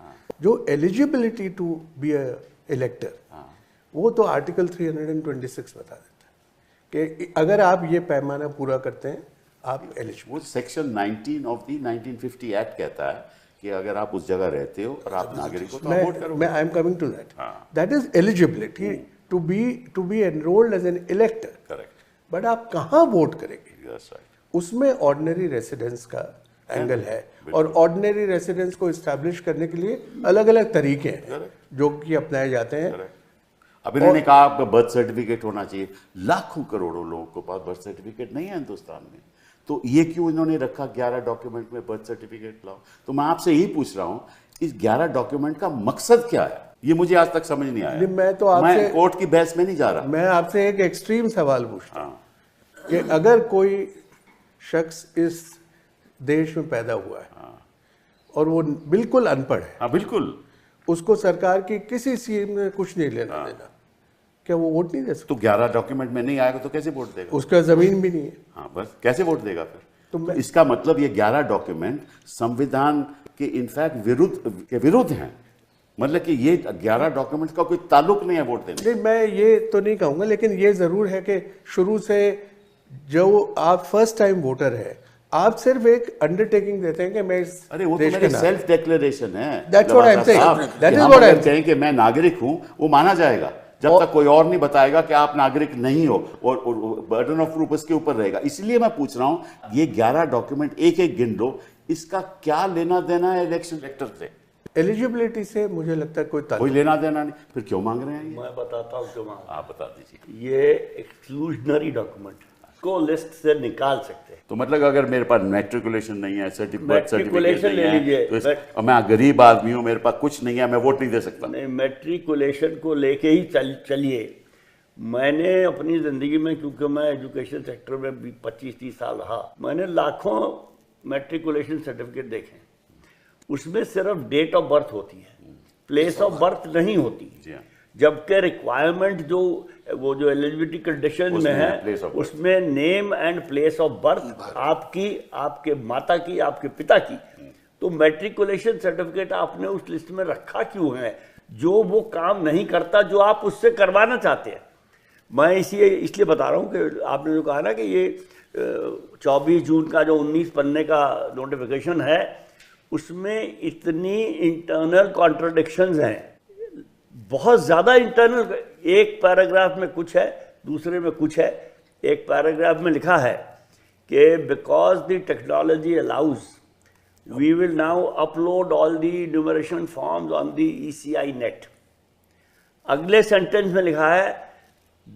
जो eligibility to be a elector, वो तो आर्टिकल 326 बता देता है कि अगर आप ये पैमाना पूरा करते हैं आप एलिजिबल। वो सेक्शन 19 ऑफ दी 1950 एक्ट कहता है कि अगर आप उस जगह रहते हो और आप नागरिक हो तो आप वोट करोगे। मैं I am coming to that, that is eligibility to be enrolled as an elector. Correct. But आप कहाँ वोट करेंगे, That's right. उसमें ऑर्डिनरी रेसिडेंस का एंगल है, और ऑर्डिनरी रेसिडेंस को इस्टेब्लिश करने के लिए अलग अलग तरीके हैं जो कि अपनाए जाते हैं। अब इन्होंने कहा आपका बर्थ सर्टिफिकेट होना चाहिए, लाखों करोड़ों लोगों के पास बर्थ सर्टिफिकेट नहीं है हिंदुस्तान में, तो ये क्यों इन्होंने रखा 11 डॉक्यूमेंट में बर्थ सर्टिफिकेट लाओ? तो मैं आपसे यही पूछ रहा हूं, इस 11 डॉक्यूमेंट का मकसद क्या है? ये मुझे आज तक समझ नहीं आया। मैं कोर्ट की बहस में नहीं जा रहा, मैं आपसे एक एक्सट्रीम सवाल पूछता हूं कि अगर कोई शख्स इस देश में पैदा हुआ है और वो बिल्कुल अनपढ़ है, बिल्कुल, उसको सरकार की किसी स्कीम में कुछ नहीं लेना देना, क्या वो वोट नहीं दे सकता? तो 11 डॉक्यूमेंट में नहीं आएगा तो कैसे वोट देगा? उसका जमीन भी नहीं है। बस कैसे वोट देगा फिर? तो इसका मतलब ये 11 डॉक्यूमेंट संविधान के इनफैक्ट विरुद्ध हैं, मतलब कि ये 11 डॉक्यूमेंट का कोई ताल्लुक नहीं है वोट देने। नहीं, मैं ये तो नहीं कहूंगा, लेकिन ये जरूर है कि शुरू से जो आप फर्स्ट टाइम वोटर है, आप सिर्फ एक अंडरटेकिंग देते हैं कि मैं इस अरे वो तो मेरा सेल्फ डिक्लेरेशन है। That's what I'm saying. That is what I'm saying. कहें कि मैं नागरिक हूं, वो माना जाएगा जब तक कोई और नहीं बताएगा कि आप नागरिक नहीं हो, और बर्डन ऑफ प्रूफ उसके ऊपर रहेगा। इसलिए मैं पूछ रहा हूं, ये 11 डॉक्यूमेंट एक एक गिन लो, इसका क्या लेना देना है इलेक्शन इलेक्टर से? एलिजिबिलिटी से मुझे लगता है कोई लेना देना नहीं, फिर क्यों मांग रहे हैं ये? मैं बताता हूँ क्यों मांग। आप बता दीजिए। ये एक्सक्लूजनरी डॉक्यूमेंट को लिस्ट से निकाल सकते हैं। तो मतलब अगर मेरे पास मैट्रिकुलेशन नहीं है, सर्टिफिकेट ले लीजिए, तो मैं गरीब आदमी हूँ, मेरे पास कुछ नहीं है, मैं वोट नहीं दे सकता? नहीं, मैट्रिकुलेशन को लेके ही चलिए। मैंने अपनी ज़िंदगी में, क्योंकि मैं एजुकेशन सेक्टर में 25-30 साल रहा, मैंने लाखों मैट्रिकुलेशन सर्टिफिकेट देखे, उसमें सिर्फ डेट ऑफ बर्थ होती है, प्लेस ऑफ बर्थ नहीं होती। जबकि रिक्वायरमेंट जो एलिजिबिलिटी कंडीशन में है, उसमें name and place of birth आपकी, आपके माता की, आपके पिता की। तो मैट्रिकुलेशन सर्टिफिकेट आपने उस लिस्ट में रखा क्यों है? जो वो काम नहीं करता जो आप उससे करवाना चाहते हैं। मैं इसलिए बता रहा हूँ कि आपने जो कहा ना कि ये 24 जून का जो 19 पन्ने का नोटिफिकेशन है, उसमें इतनी इंटरनल कॉन्ट्रडिक्शंस हैं, बहुत ज़्यादा इंटरनल। एक पैराग्राफ में कुछ है, दूसरे में कुछ है। एक पैराग्राफ में लिखा है कि because the technology allows we will now upload all the numeration forms on the ECI net. अगले सेंटेंस में लिखा है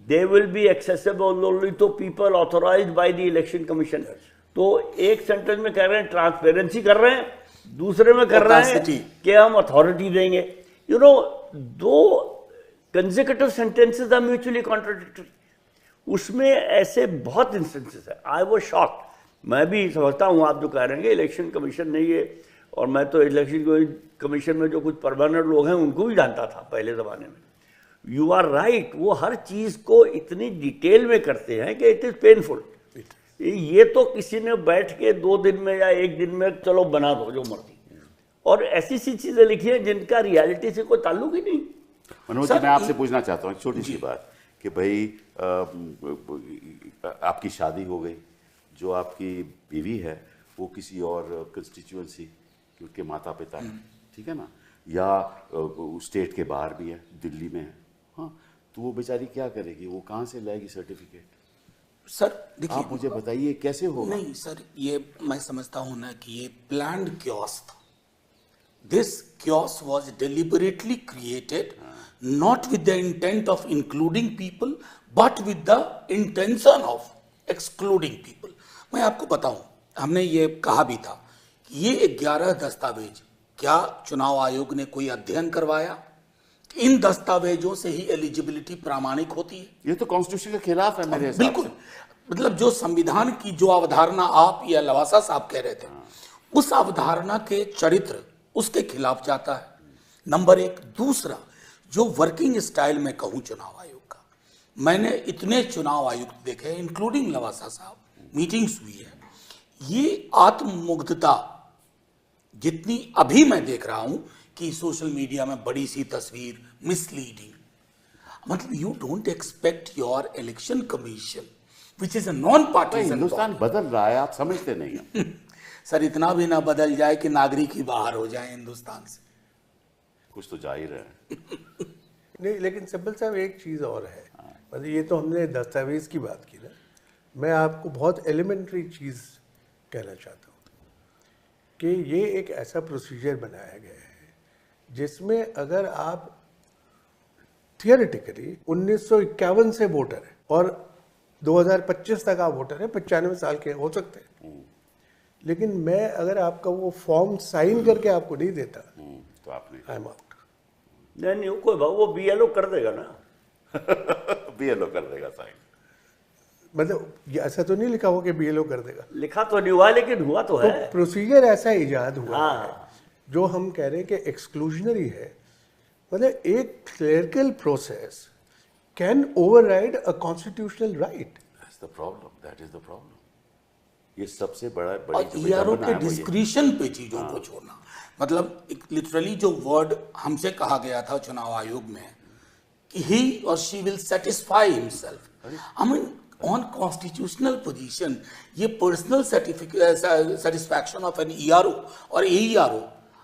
they will be accessible only to people authorised by the election commission. तो एक सेंटेंस में कह रहे हैं ट्रांसपेरेंसी कर रहे हैं, दूसरे में कर रहे हैं कि हम अथॉरिटी देंगे। दो consecutive sentences are mutually contradictory। उसमें ऐसे बहुत इंस्टेंसेस है। आई वो शॉक्ड। मैं भी समझता हूँ आप जो कह रहे हैं इलेक्शन कमीशन ने ये, और मैं तो इलेक्शन कमीशन में जो कुछ परमानेंट लोग हैं उनको भी जानता था पहले ज़माने में। यू आर राइट, वो हर चीज़ को इतनी डिटेल में करते हैं कि इट इज़ पेनफुल। ये तो किसी ने बैठ के 2 दिन में या 1 दिन में चलो बना दो जो मर्जी, और ऐसी सी चीज़ें लिखी हैं जिनका रियलिटी से कोई ताल्लुक ही नहीं। मनोज जी, मैं आपसे पूछना चाहता हूँ एक छोटी सी बात कि भाई आपकी शादी हो गई, जो आपकी बीवी है वो किसी और कंस्टिट्यूएंसी के उनके माता पिता हैं, ठीक है ना, या स्टेट के बाहर भी है, दिल्ली में है, हाँ, तो वो बेचारी क्या करेगी, वो कहाँ से लाएगी सर्टिफिकेट? सर देखिए, आप मुझे बताइए कैसे होगा? नहीं सर, ये मैं समझता हूं ना कि ये प्लान्ड क्योस था। This chaos was deliberately created not with the intent of including people but with the intention of excluding people. मैं आपको बताऊं, हमने ये कहा भी था कि ये 11 दस्तावेज, क्या चुनाव आयोग ने कोई अध्ययन करवाया? इन दस्तावेजों से ही एलिजिबिलिटी प्रामाणिक होती है। ये तो कॉन्स्टिट्यूशन के खिलाफ है मेरे हिसाब बिल्कुल से। मतलब जो संविधान की जो अवधारणा आप या लवासा साहब कह रहे थे, उस अवधारणा के चरित्र उसके खिलाफ जाता है, नंबर 1। दूसरा, जो वर्किंग स्टाइल में कहूं चुनाव आयोग का, मैंने इतने चुनाव आयुक्त देखे इंक्लूडिंग लवासा साहब, मीटिंग्स हुई है, ये आत्ममुग्धता जितनी अभी मैं देख रहा हूं कि सोशल मीडिया में बड़ी सी तस्वीर, मिसलीडिंग, मतलब you don't expect your election commission which is a non partisan. Hindustan बदल रहा है, आप समझते नहीं हैं। सर इतना भी ना बदल जाए कि नागरिक ही बाहर हो जाए हिंदुस्तान से। कुछ तो जाहिर है। नहीं, लेकिन सिब्बल साहब एक चीज़ और है, मतलब ये तो हमने दस्तावेज की बात की ना, मैं आपको बहुत एलिमेंट्री चीज़ कहना चाहता हूँ कि ये एक ऐसा प्रोसीजर बनाया गया है जिसमें अगर आप थियोरेटिकली 1951 से वोटर है और 2025 तक आप वोटर है, 95 साल के हो सकते हैं, लेकिन मैं अगर आपका वो फॉर्म साइन करके आपको नहीं देता तो आपने आई एम आउट। नहीं कोई भाव, वो बीएलओ कर देगा ना। बीएलओ कर देगा साइन। मतलब ये ऐसा तो नहीं लिखा हुआ कि बीएलओ कर देगा, लिखा तो नहीं हुआ लेकिन हुआ तो तो है। प्रोसीजर ऐसा इजाद हुआ हाँ। है जो हम कह रहे हैं कि एक्सक्लूजनरी है। मतलब एक clerical process can override a constitutional right. That's the problem, that is the problem. ये सबसे बड़ा और बड़ी ईआरओ विडंबना के है वो ये। डिस्क्रिशन पे चीजों को छोड़ना, मतलब लिटरली जो वर्ड हमसे कहा गया था चुनाव आयोग में कि ही और she will satisfy himself, I mean on constitutional position, ये personal satisfaction of an ERO और AERO,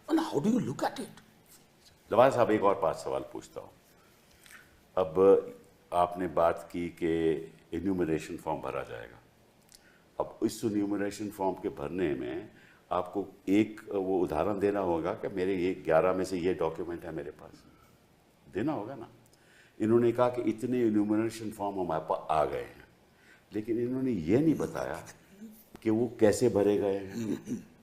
and how do you look at it? लवाल साहब, एक और 5 सवाल पूछता हूँ। अब आपने बात की कि इन्यूमरेशन फॉर्म भरा जाएगा। अब इस इन्यूमरेशन फॉर्म के भरने में आपको एक वो उदाहरण देना होगा कि मेरे ये 11 में से ये डॉक्यूमेंट है मेरे पास, देना होगा ना। इन्होंने कहा कि इतने इन्यूमरेशन फॉर्म हमारे पास आ गए हैं, लेकिन इन्होंने ये नहीं बताया कि वो कैसे भरे गए हैं,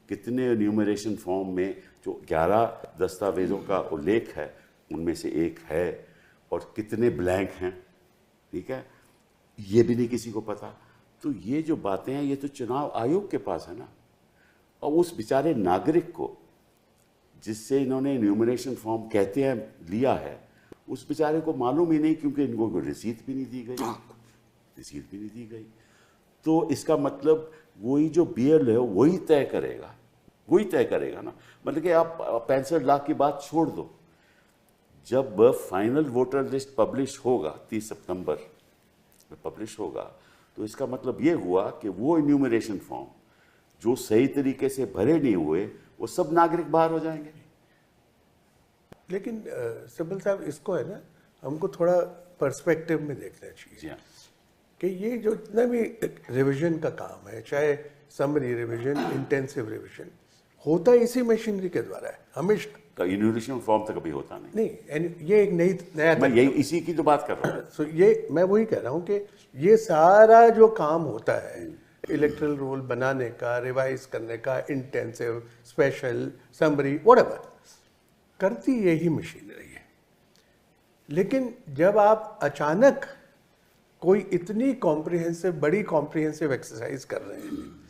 कितने इन्यूमरेशन फॉर्म में जो 11 दस्तावेजों का उल्लेख है उनमें से एक है, और कितने ब्लैंक हैं, ठीक है, ये भी नहीं किसी को पता। तो ये जो बातें हैं ये तो चुनाव आयोग के पास है ना, और उस बेचारे नागरिक को जिससे इन्होंने इन्यूमरेशन फॉर्म कहते हैं लिया है, उस बेचारे को मालूम ही नहीं, क्योंकि इनको कोई रसीद भी नहीं दी गई, रसीद भी नहीं दी गई। तो इसका मतलब वही जो बीएल है वही तय करेगा, वही तय करेगा ना। मतलब कि आप 65 लाख की बात छोड़ दो, जब फाइनल वोटर लिस्ट पब्लिश होगा 30 सितंबर में पब्लिश होगा, तो इसका मतलब ये हुआ कि वो इन्यूमरेशन फॉर्म जो सही तरीके से भरे नहीं हुए वो सब नागरिक बाहर हो जाएंगे। लेकिन सिब्बल साहब, इसको है ना हमको थोड़ा पर्सपेक्टिव में देखना चाहिए जी हाँ। कि ये जो इतना भी रिवीजन का काम है, चाहे समरी रिवीजन, इंटेंसिव रिवीजन, होता इसी मशीनरी के द्वारा है हमेशा। इन्यूमरेशन फॉर्म तो कभी होता नहीं। ये एक नया मैं यही इसी की तो बात कर रहा हूँ। सो ये मैं वही कह रहा हूँ कि ये सारा जो काम होता है इलेक्ट्रल रोल बनाने का, रिवाइज करने का, इंटेंसिव, स्पेशल, समरी, व्हाटएवर, करती यही मशीनरी है। लेकिन जब आप अचानक कोई इतनी कॉम्प्रिहेंसिव, बड़ी कॉम्प्रिहेंसिव एक्सरसाइज कर रहे हैं,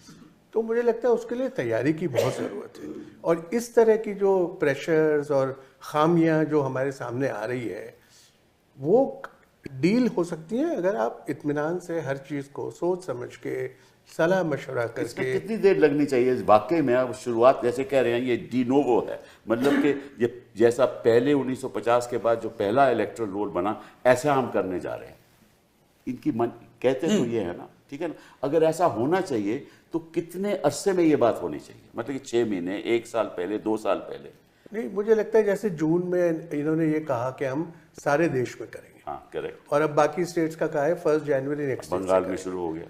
तो मुझे लगता है उसके लिए तैयारी की बहुत ज़रूरत है। और इस तरह की जो प्रेशर्स और खामियां जो हमारे सामने आ रही है, वो डील हो सकती हैं अगर आप इत्मीनान से हर चीज़ को सोच समझ के सलाह मशवरा इसमें करके। कितनी देर लगनी चाहिए वाकई में? आप शुरुआत जैसे कह रहे हैं ये डी नोवो है, मतलब कि ये जैसा पहले 1950 के बाद जो पहला इलेक्टोरल रोल बना, ऐसा हम करने जा रहे हैं। इनकी मन कहते तो ये है ना, ठीक है ना। अगर ऐसा होना चाहिए तो कितने अरसे में ये बात होनी चाहिए? मतलब कि 6 महीने, 1 साल पहले, 2 साल पहले? नहीं, मुझे लगता है जैसे जून में इन्होंने ये कहा कि हम सारे देश में करेंगे, हाँ करेक्ट। और अब बाकी स्टेट्स का कहा है 1 जनवरी नेक्स्ट ईयर, बंगाल में शुरू हो गया,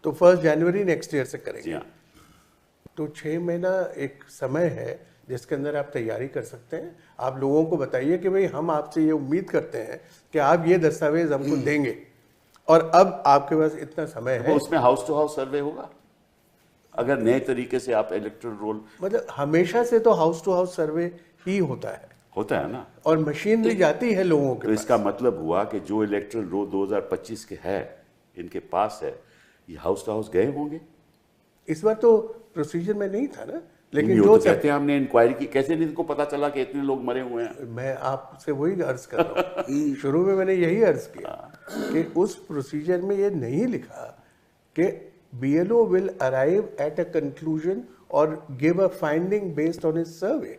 तो 1 जनवरी नेक्स्ट ईयर से जी करेंगे। हाँ। तो 6 महीना एक समय है जिसके अंदर आप तैयारी कर सकते हैं। आप लोगों को बताइए कि भाई हम आपसे ये उम्मीद करते हैं कि आप ये दस्तावेज हमको देंगे, और अब आपके पास इतना समय तो है। उसमें हाउस टू हाउस सर्वे होगा अगर नए तरीके से आप इलेक्टोरल रोल? मतलब हमेशा से तो हाउस टू हाउस सर्वे ही होता है ना, और मशीनरी जाती है लोगों के तो पास। इसका मतलब हुआ कि जो इलेक्टोरल रोल 2025 के है इनके पास है, ये हाउस टू हाउस गए होंगे। इस बार तो प्रोसीजर में नहीं था ना, लेकिन नहीं, जो वो तो कहते हैं हमने इंक्वायरी की, कैसे नहीं इनको पता चला कि इतने लोग मरे हुए हैं? मैं आपसे वही अर्ज कर रहा हूँ। शुरू में मैंने यही अर्ज किया कि उस प्रोसीजर में ये नहीं लिखा कि BLO will arrive at a conclusion or give a finding based on his survey.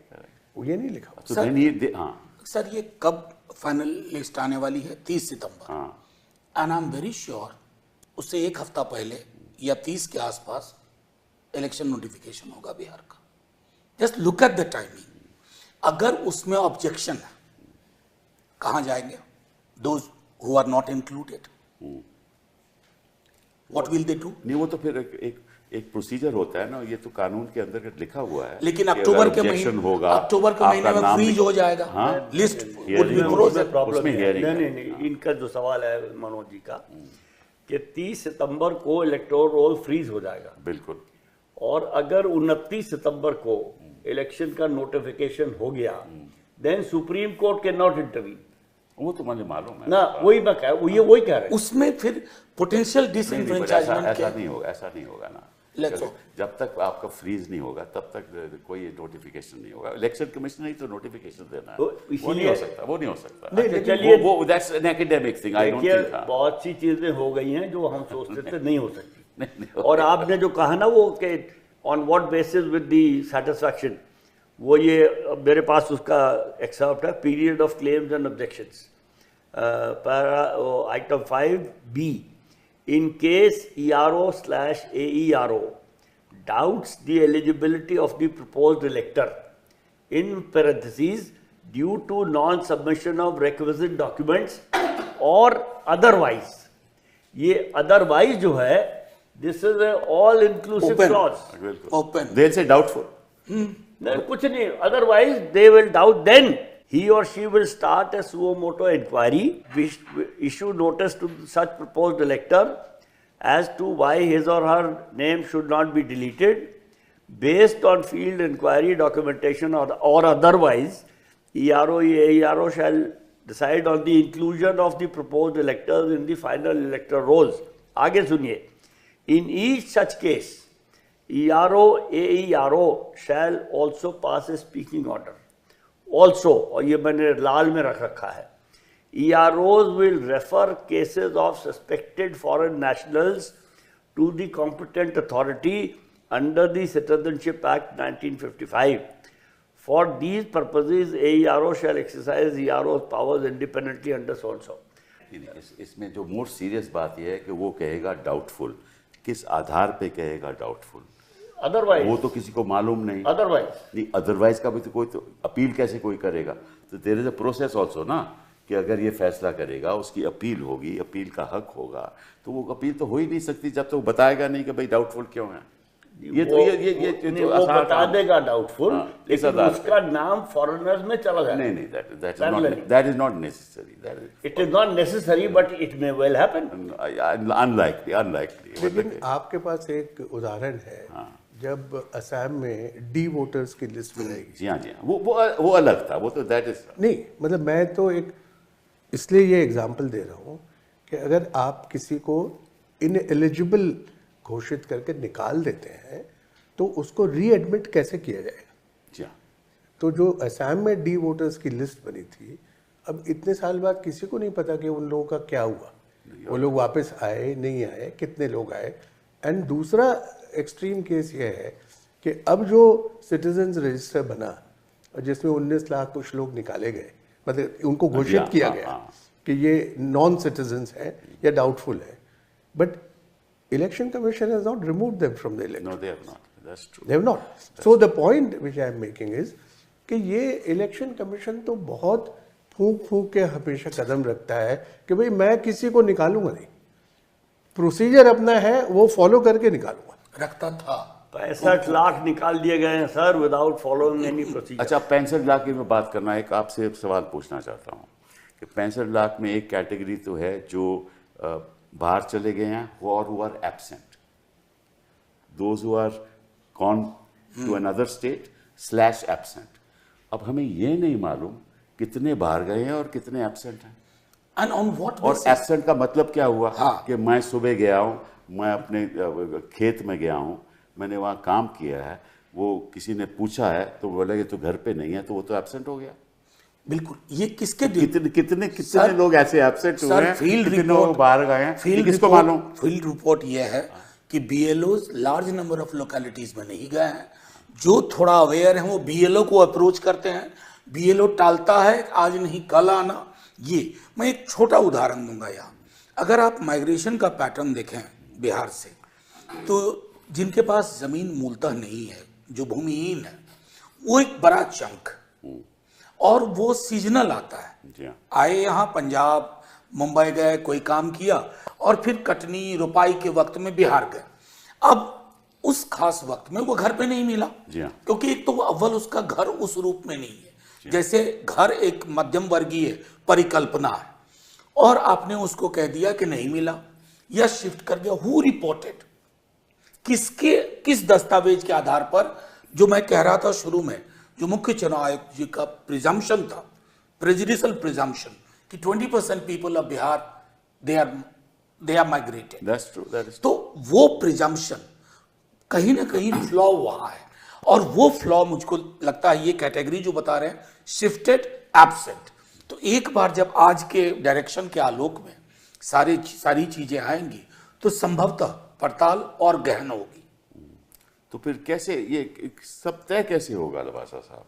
वो ये नहीं लिखा। तो then ये हाँ सर ये कब फाइनल लिस्ट आने वाली है? 30 सितंबर। हाँ, and I am very sure उससे 1 हफ्ता पहले या 30 के आसपास इलेक्शन नोटिफिकेशन होगा बिहार का। Just look at the timing. अगर उसमें ऑब्जेक्शन है, कहाँ जाएंगे? Those who are not included, what will they do? नहीं वो तो फिर एक प्रोसीजर होता है ना, ये तो कानून के अंदर लिखा हुआ है। लेकिन कि अक्टूबर अगर के objection महीने होगा, अक्टूबर के आपका महीने में नाम फ्रीज भी- हो जाएगा, हाँ, लिस्ट hearing वुड बी होगा। फ्रोजन। प्रॉब्लम उसमें hearing है। नहीं, इनका जो सवाल है मनोज जी का कि 30 सितंबर को इलेक्टोरल रोल फ्रीज हो जाएगा, बिल्कुल। और अगर 29 सितंबर को इलेक्शन का नोटिफिकेशन हो गया, then supreme court can not intervene. वो तो मुझे मालूम है ना, वही मैं कह वही कह रहे हैं। उसमें फिर पोटेंशियल नहीं, पर डिसएनफ्रेंचाइजमेंट ऐसा के नहीं होगा, ऐसा नहीं होगा ना। Let's क्योंकि जब तक आपका फ्रीज नहीं होगा तब तक कोई नोटिफिकेशन नहीं होगा। इलेक्शन कमीशन नहीं तो नोटिफिकेशन देना है, तो वो नहीं इसीलिए- हो सकता, वो नहीं हो सकता। नहीं, अच्छा, लेकिन चलिए- वो that's an academic thing, I don't देखिए, थिंक। बहुत सी चीजें हो गई हैं जो हम सोचते थे नहीं हो सकती। नहीं, और आपने जो कहा ना वो कि on what basis with the satisfaction, वो ये मेरे पास उसका एक्सेप्ट है, period of claims and objections, item 5B, in case ERO/AERO doubts the eligibility of the proposed elector, in parentheses, due to non-submission of requisite documents or otherwise. ये otherwise जो है, this is a all-inclusive Open. clause. बिल्कुल। Open. They'll say doubtful. नहीं, कुछ नहीं, otherwise they will doubt, then he or she will start a suo motu inquiry, issue notice to such proposed elector as to why his or her name should not be deleted, based on field inquiry documentation or otherwise. ERO shall decide on the inclusion of the proposed electors in the final electoral rolls. आगे सुनिए, in each such case, ERO shall also pass a speaking order. Also, और ये मैंने लाल में रख रखा है, EROs will refer cases of suspected foreign nationals to the competent authority under the Citizenship Act 1955. For these purposes, AERO shall exercise ERO's powers independently under so and so. इसमें जो मोर सीरियस बात यह है कि वो कहेगा डाउटफुल, किस आधार पे कहेगा डाउटफुल? Otherwise, वो तो किसी को मालूम नहीं। otherwise, नहीं, अदरवाइज का भी तो कोई, तो अपील कैसे कोई करेगा? तो there is a process also ना, कि अगर ये फैसला करेगा उसकी अपील होगी, अपील का हक होगा, तो वो अपील तो हो ही नहीं सकती जब तक वो बताएगा नहीं कि भाई डाउटफुल क्यों है। ये तो नहीं, वो आसान बता काम- देगा डाउटफुल, हाँ, इस लेकिन आधार पे। उसका नाम फॉरेनर्स में चला जाए। नहीं, Parallel. That is not necessary, It is not necessary, but it may well happen. Unlikely. लेकिन आपके पास एक उदाहरण है, जब असम में डी वोटर्स की लिस्ट बनाएगी। जी हाँ, वो अलग था, वो तो दैट इज नहीं, मतलब मैं तो एक इसलिए ये एग्जांपल दे रहा हूँ कि अगर आप किसी को इनएलिजिबल घोषित करके निकाल देते हैं तो उसको रीएडमिट कैसे किया जाएगा। जी हाँ। तो जो असम में डी वोटर्स की लिस्ट बनी थी, अब इतने साल बाद किसी को नहीं पता कि उन लोगों का क्या हुआ, वो लोग वापस आए नहीं आए, कितने लोग आए। एंड दूसरा एक्सट्रीम केस ये है कि अब जो सिटीजन्स रजिस्टर बना और जिसमें 19 लाख कुछ लोग निकाले गए, मतलब उनको घोषित किया गया कि ये नॉन सिटीजन्स हैं या डाउटफुल है, but election commission has not removed them from the election. No, they have not. That's true. They have not. So the point which I am making is कि ये इलेक्शन कमीशन तो बहुत फूंक के हमेशा कदम रखता है कि भाई मैं किसी को निकालूंगा नहीं, प्रोसीजर अपना है वो फॉलो करके निकालूंगा। रखता था। 65 लाख निकाल दिए गए हैं sir without following any procedure. अच्छा, 65 लाख की मैं बात करना, एक आपसे सवाल पूछना चाहता हूँ कि 65 लाख में एक कैटेगरी तो है जो बाहर चले गए हैं और who are absent, those who are gone to another state / absent. अब हमें ये नहीं मालूम कितने बाहर गए हैं और कितने एब्सेंट हैं। एंड ऑन व्हाट और एब्सेंट का मतलब क्या हुआ? हाँ। कि मैं सुबह गया हूँ, मैं अपने खेत में गया हूँ, मैंने वहाँ काम किया है, वो किसी ने पूछा है तो बोला ये तो घर पे नहीं है, तो वो तो एब्सेंट हो गया। बिल्कुल। ये किसके कितने लोग ऐसे एब्सेंट हुए हैं, फील्ड कितने रिपोर्ट लोग बाहर गए हैं, फील्ड किसको मालूम? फील्ड रिपोर्ट ये है कि BLO large number of localities में नहीं गए हैं। जो थोड़ा अवेयर हैं वो बीएलओ को अप्रोच करते हैं, बीएलओ टालता है आज नहीं कल आना। ये मैं एक छोटा उदाहरण दूंगा यहाँ। अगर आप माइग्रेशन का पैटर्न देखें बिहार से, तो जिनके पास जमीन मूलतः नहीं है, जो भूमिहीन है, वो एक बड़ा चंक, और वो सीजनल आता है। जी हाँ। आए यहाँ पंजाब मुंबई गए, कोई काम किया, और फिर कटनी रुपाई के वक्त में बिहार गए। अब उस खास वक्त में वो घर पे नहीं मिला, जी हाँ। क्योंकि एक तो वो अव्वल उसका घर उस रूप में नहीं है, जैसे घर एक मध्यम वर्गीय परिकल्पना है, और आपने उसको कह दिया कि नहीं मिला या शिफ्ट कर दिया। हु रिपोर्टेड, किस दस्तावेज के आधार पर? जो मैं कह रहा था शुरू में, जो मुख्य चुनाव आयुक्त जी का प्रिजम्पशन था, प्रेजुडिशियल प्रिजम्पशन, कि 20% people of Bihar they are migrated. That's true, that is true. तो वो प्रिजम्पशन कहीं ना कहीं फ्लॉ वहां है, और वो फ्लॉ मुझको लगता है ये कैटेगरी जो बता रहे हैं शिफ्टेड एब्सेंट। तो एक बार जब आज के डायरेक्शन के आलोक में सारी चीजें आएंगी तो संभवतः पड़ताल और गहन होगी। तो फिर कैसे ये सब तय कैसे होगा लवासा साहब?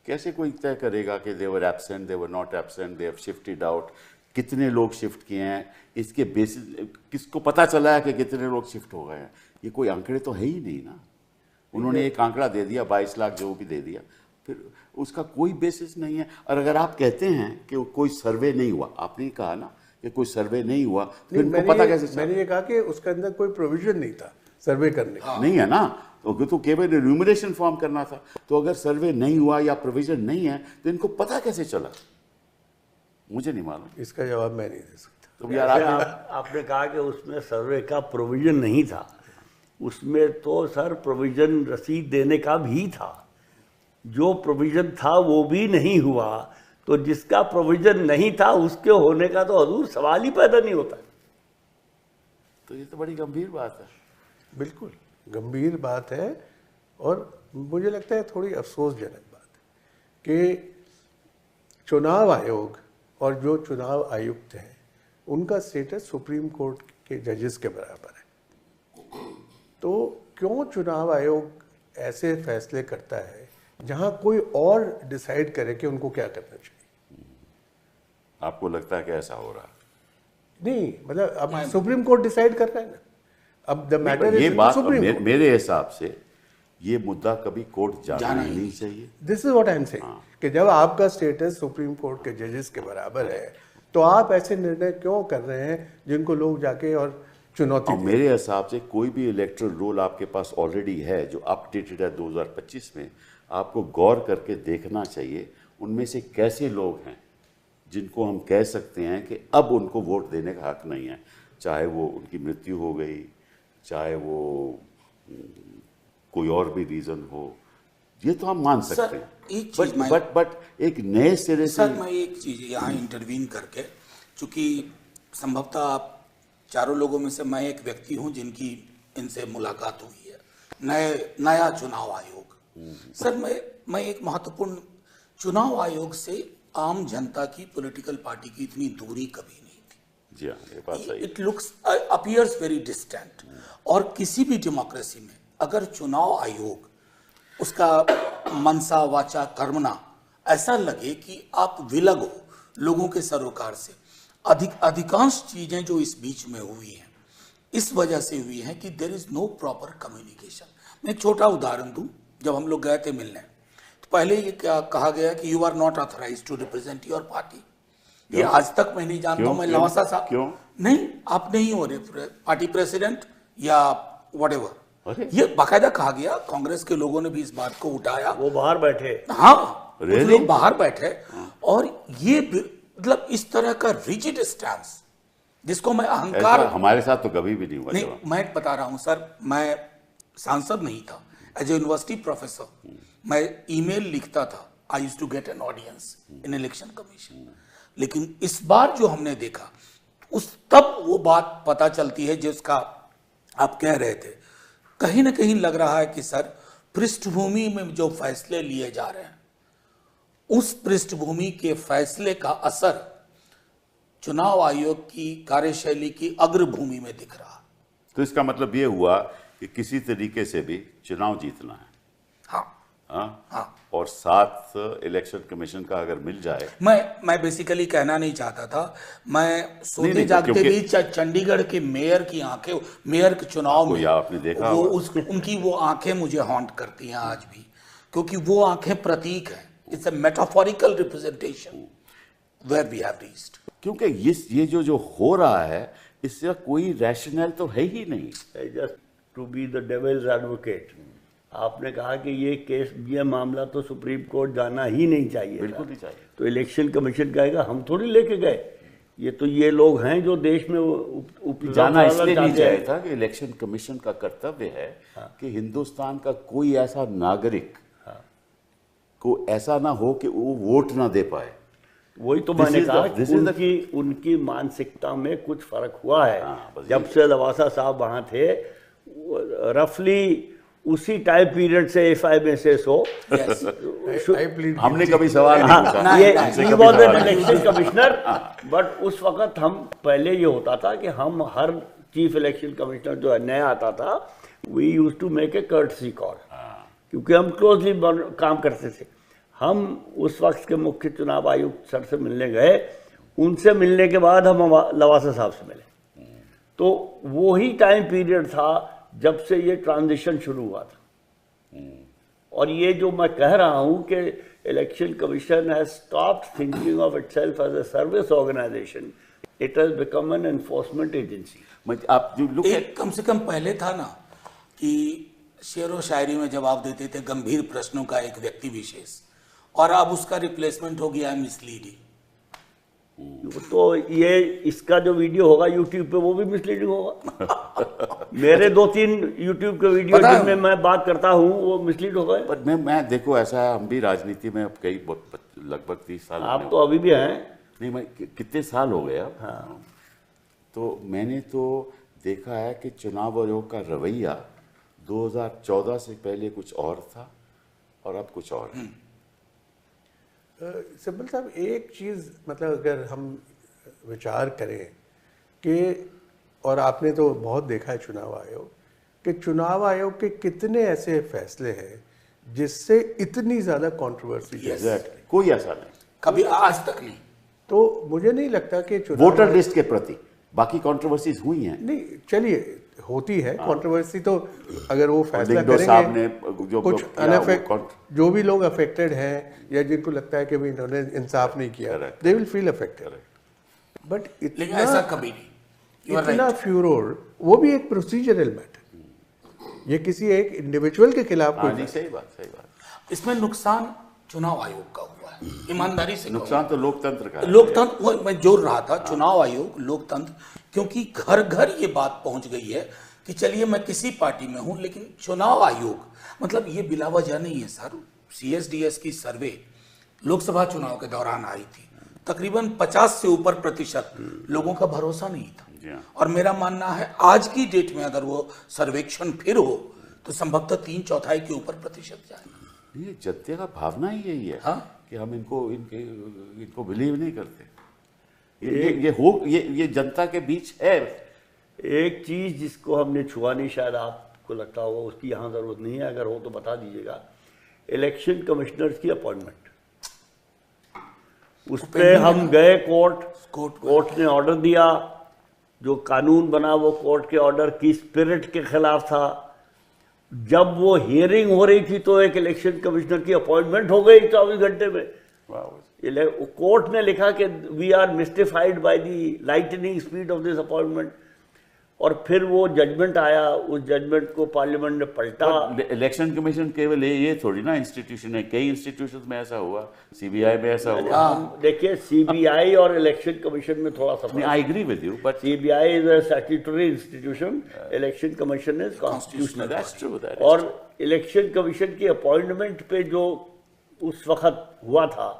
कैसे कोई तय करेगा कि they were absent, they were not absent, they have shifted out? कितने लोग शिफ्ट किए हैं, इसके बेसिस किसको पता चला है कि कितने लोग शिफ्ट हो गए हैं? ये कोई आंकड़े तो है ही नहीं ना। उन्होंने एक आंकड़ा दे दिया, 22 लाख जो भी दे दिया, फिर उसका कोई बेसिस नहीं है। और अगर आप कहते हैं कि कोई सर्वे नहीं हुआ, आपने कहा ना कि कोई सर्वे नहीं हुआ, फिर उनको पता कैसे चला? मैंने ये कहा कि उसके अंदर कोई प्रोविजन नहीं था सर्वे करने का। नहीं है ना, तो केवल एन्यूमरेशन फॉर्म करना था। तो अगर सर्वे नहीं हुआ या प्रोविजन नहीं है तो इनको पता कैसे चला? मुझे नहीं मालूम। इसका जवाब मैं नहीं दे सकता। तो यार आपने कहा कि उसमें सर्वे का प्रोविजन नहीं था, उसमें तो सर प्रोविजन रसीद देने का भी था। जो प्रोविजन था वो भी नहीं हुआ, तो जिसका प्रोविजन नहीं था उसके होने का तो हजूर सवाल ही पैदा नहीं होता। तो ये तो बड़ी गंभीर बात है। बिल्कुल गंभीर बात है, और मुझे लगता है थोड़ी अफसोसजनक बात है कि चुनाव आयोग और जो चुनाव आयुक्त हैं उनका स्टेटस सुप्रीम कोर्ट के जजेस के बराबर है। तो क्यों चुनाव आयोग ऐसे फैसले करता है जहां कोई और डिसाइड करे कि उनको क्या करना चाहिए? आपको लगता है कि ऐसा हो रहा है? नहीं, मतलब अब सुप्रीम कोर्ट डिसाइड कर रहा है ना। अब द मैटर ये इज बात सुप्रीम कोर्ट। मेरे हिसाब से ये मुद्दा कभी कोर्ट जाना ही नहीं चाहिए। This is what I am saying कि जब आपका स्टेटस सुप्रीम कोर्ट के जजेस के बराबर है तो आप ऐसे निर्णय क्यों कर रहे हैं जिनको लोग जाके और चुनौती दें? मेरे हिसाब से कोई भी इलेक्टोरल रोल आपके पास ऑलरेडी है जो अपडेटेड है 2025 में, आपको गौर करके देखना चाहिए उनमें से कैसे लोग हैं जिनको हम कह सकते हैं कि अब उनको वोट देने का हक नहीं है, चाहे वो उनकी मृत्यु हो गई, चाहे वो कोई और भी रीजन हो, ये तो हम मान सकते हैं। बट एक नए सिरे से सर मैं एक चीज यहाँ इंटरवीन करके, चूंकि संभवतः आप चारों लोगों में से मैं एक व्यक्ति हूं जिनकी इनसे मुलाकात हुई है। नया चुनाव आयोग। सर मैं एक महत्वपूर्ण चुनाव आयोग से आम जनता की पॉलिटिकल पार्टी की इतनी दूरी कभी नहीं थी। जी हाँ, ये बात सही है। It looks appears very distant. और किसी भी डेमोक्रेसी में अगर चुनाव आयोग उसका मनसा वाचा कर्मणा ऐसा लगे कि आप विलग हो लोगों के सरोकार से, अधिकांश चीजें जो इस बीच में हुई हैं इस वजह से हुई हैं कि there is no proper communication. मैं एक छोटा उदाहरण दूं। जब हम लोग गए थे मिलने तो पहले ये क्या कहा गया कि you are not authorized to represent your party. ये आज तक मैं नहीं जानता हूं। मैं लवासा साहब क्यों नहीं, आप नहीं हो रहे पार्टी प्रेसिडेंट या व्हाटएवर। ये बाकायदा कहा गया। कांग्रेस के लोगों ने भी इस बात को उठाया। वो बाहर बैठे। हाँ, कुछ लोग बाहर बैठे। और ये मतलब इस तरह का रिजिड स्टैंस जिसको मैं अहंकार, हमारे साथ तो कभी भी नहीं हुआ। नहीं, मैं बता रहा हूं सर, मैं सांसद नहीं था। एज ए यूनिवर्सिटी प्रोफेसर मैं ईमेल लिखता था। I used to get an audience in election commission. लेकिन इस बार जो हमने देखा तब वो बात पता चलती है जिसका आप कह रहे थे। कहीं ना कहीं लग रहा है कि सर पृष्ठभूमि में जो फैसले लिए जा रहे हैं उस पृष्ठभूमि के फैसले का असर चुनाव आयोग की कार्यशैली की अग्रभूमि में दिख रहा। तो इसका मतलब ये हुआ कि किसी तरीके से भी चुनाव जीतना है। हाँ। और साथ इलेक्शन कमीशन का अगर मिल जाए। मैं बेसिकली कहना नहीं चाहता था। मैं सोते जागते भी चंडीगढ़ के मेयर की आंखें, मेयर के चुनाव में आपने देखा वो उनकी वो आंखें मुझे हॉन्ट करती हैं आज भी, क्योंकि वो आंखें प्रतीक हैं। It's a metaphorical representation where we have reached. क्योंकि ये जो हो रहा है इसका कोई रैशनल तो है ही नहीं। Just to be the devil's advocate, आपने कहा कि ये मामला तो सुप्रीम कोर्ट जाना ही नहीं चाहिए। बिल्कुल नहीं चाहिए। तो इलेक्शन कमीशन कहेगा हम थोड़ी लेके गए, ये लोग हैं जो देश में जाना इसलिए नहीं चाहिए था कि इलेक्शन कमीशन का कर्तव्य है कि हिंदुस्तान का कोई ऐसा नागरिक को ऐसा ना हो कि वो वोट ना दे पाए। वही तो मैंने कहा उनकी मानसिकता में कुछ फर्क हुआ है। जब से लवासा साहब वहां थे रफली उसी टाइम पीरियड से FIMSS हो। हमने कभी सवाल नहीं पूछा। ये was an election commissioner, but उस वक्त हम पहले ये होता था कि हम हर चीफ इलेक्शन कमिश्नर जो नया आता था we used to make a courtesy call, क्योंकि हम क्लोजली काम करते थे। हम उस वक्त के मुख्य चुनाव आयुक्त सर से मिलने गए। उनसे मिलने के बाद हम लवासा साहब से मिले। तो वो ही टाइम पीरियड था जब से ये ट्रांजिशन शुरू हुआ था। और ये जो मैं कह रहा हूं कि election commission has stopped thinking of itself as a service organisation, it has become an enforcement agency. आप जो लुक एक कम से कम पहले था ना कि शेर व शायरी में जवाब देते थे गंभीर प्रश्नों का एक व्यक्ति विशेष, और अब उसका रिप्लेसमेंट हो गया मिसलीडिंग। तो ये इसका जो वीडियो होगा यूट्यूब पे वो भी मिसलीडिंग होगा। मेरे 2-3 यूट्यूब के वीडियो जिनमें मैं बात करता हूँ वो मिसलीड हो गए। पर मैं देखो ऐसा है, हम भी राजनीति में अब लगभग 30 साल। आप तो अभी भी हैं। नहीं, मैं कितने साल हो गए अब। हाँ। तो मैंने तो देखा है कि चुनाव आयोग का रवैया 2014 से पहले कुछ और था और अब कुछ और है। सिंपल साहब, एक चीज़ मतलब अगर हम विचार करें कि, और आपने तो बहुत देखा है चुनाव आयोग, कि चुनाव आयोग के कितने ऐसे फैसले हैं जिससे इतनी ज़्यादा कंट्रोवर्सी। एग्जैक्टली, कोई ऐसा नहीं, कभी आज तक नहीं। तो मुझे नहीं लगता कि वोटर लिस्ट के प्रति बाकी कंट्रोवर्सीज हुई हैं। नहीं, चलिए होती है कंट्रोवर्सी, तो अगर वो फैसला करेंगे जो कुछ जो भी लोग अफेक्टेड हैं या जिनको लगता है कि भाई इन्होंने इंसाफ नहीं किया, they will feel affected. But लेकिन ऐसा कभी नहीं। इतना फ्यूरोर, वो भी एक प्रोसीजरल मैटर, ये किसी एक इंडिविजुअल के खिलाफ कोई। सही बात। इसमें नुकसान चुनाव आयोग का हुआ है, ईमानदारी से। नुकसान तो लोकतंत्र का है। लोकतंत्र, मैं जोड़ रहा था चुनाव आयोग, लोकतंत्र, क्योंकि घर घर ये बात पहुंच गई है कि चलिए मैं किसी पार्टी में हूं लेकिन चुनाव आयोग, मतलब ये बिला वजह नहीं है सर। CSDS की सर्वे लोकसभा चुनाव के दौरान आई थी तकरीबन 50 से ऊपर प्रतिशत लोगों का भरोसा नहीं था। Yeah. और मेरा मानना है आज की डेट में अगर वो सर्वेक्षण फिर हो तो संभवतः 3/4 के ऊपर प्रतिशत जाए। ये जनता का भावना ही यही है। हाँ? कि हम इनको बिलीव नहीं करते। ये जनता के बीच है। एक चीज जिसको हमने छुआ नहीं, शायद आपको लगता होगा, उसकी यहाँ जरूरत नहीं है, अगर हो तो बता दीजिएगा। इलेक्शन कमिश्नर्स की अपॉइंटमेंट, उस पे हम गए कोर्ट ने ऑर्डर दिया, जो कानून बना वो कोर्ट के ऑर्डर की स्पिरिट के खिलाफ था। जब वो हियरिंग हो रही थी तो एक इलेक्शन कमिश्नर की अपॉइंटमेंट हो गई 24 घंटे में। कोर्ट ने लिखा कि we are mystified by the lightning speed of this appointment, और फिर वो जजमेंट आया, उस जजमेंट को पार्लियामेंट ने पलटा। इलेक्शन कमीशन केवल ये थोड़ी ना इंस्टीट्यूशन है, कई इंस्टीट्यूशन में ऐसा हुआ, सीबीआई में ऐसा हुआ। देखिए सीबीआई और इलेक्शन कमीशन में थोड़ा सा, I agree with you, but CBI is a statutory institution, election commission is constitutional. That's true. और इलेक्शन कमीशन की अपॉइंटमेंट पे जो उस वक्त हुआ था,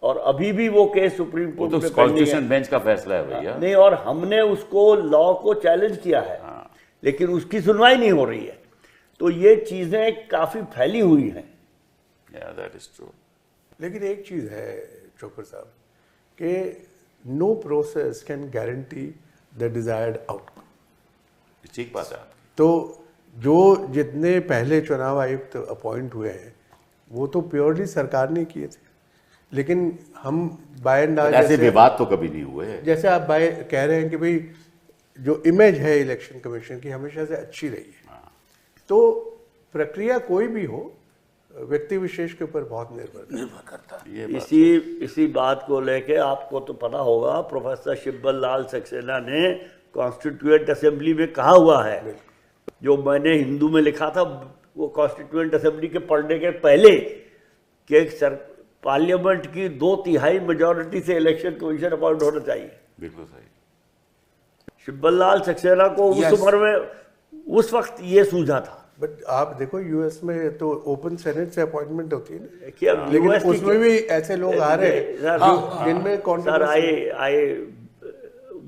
और अभी भी वो केस सुप्रीम कोर्ट में कॉन्स्टिट्यूशन बेंच का फैसला है भैया। नहीं, और हमने उसको लॉ को चैलेंज किया है, लेकिन उसकी सुनवाई नहीं हो रही है। तो ये चीजें काफी फैली हुई हैं। That is true. लेकिन एक चीज है चोकर साहब कि no process can guarantee the desired outcome. ठीक बात है आपकी। तो जो जितने पहले चुनाव आयुक्त अपॉइंट हुए हैं वो तो प्योरली सरकार ने किए थे, लेकिन हम बाय एंड लार्ज ऐसे विवाद तो कभी नहीं हुए। जैसे आप कह रहे हैं कि भाई जो इमेज है इलेक्शन कमीशन की हमेशा से अच्छी रही है, तो प्रक्रिया कोई भी हो व्यक्ति विशेष के ऊपर बहुत निर्भर करता है। इसी बात को लेके आपको तो पता होगा, प्रोफेसर शिब्बल लाल सक्सेना ने कॉन्स्टिट्यूएंट असेंबली में कहा हुआ है, जो मैंने हिंदू में लिखा था वो कॉन्स्टिट्यूएंट असेंबली के पढ़ने के पहले, कि पार्लियामेंट की 2/3 मेजॉरिटी से इलेक्शन कमीशन अपॉइंट होना चाहिए। बिल्कुल सही। शिब्बल लाल सक्सेना को उस उम्र में उस वक्त ये सूझा था। बट आप देखो यूएस में तो ओपन सेनेट से अपॉइंटमेंट होती है ना, कि अब लेकिन US उसमें भी ऐसे लोग आ रहे हैं जिनमें सर आई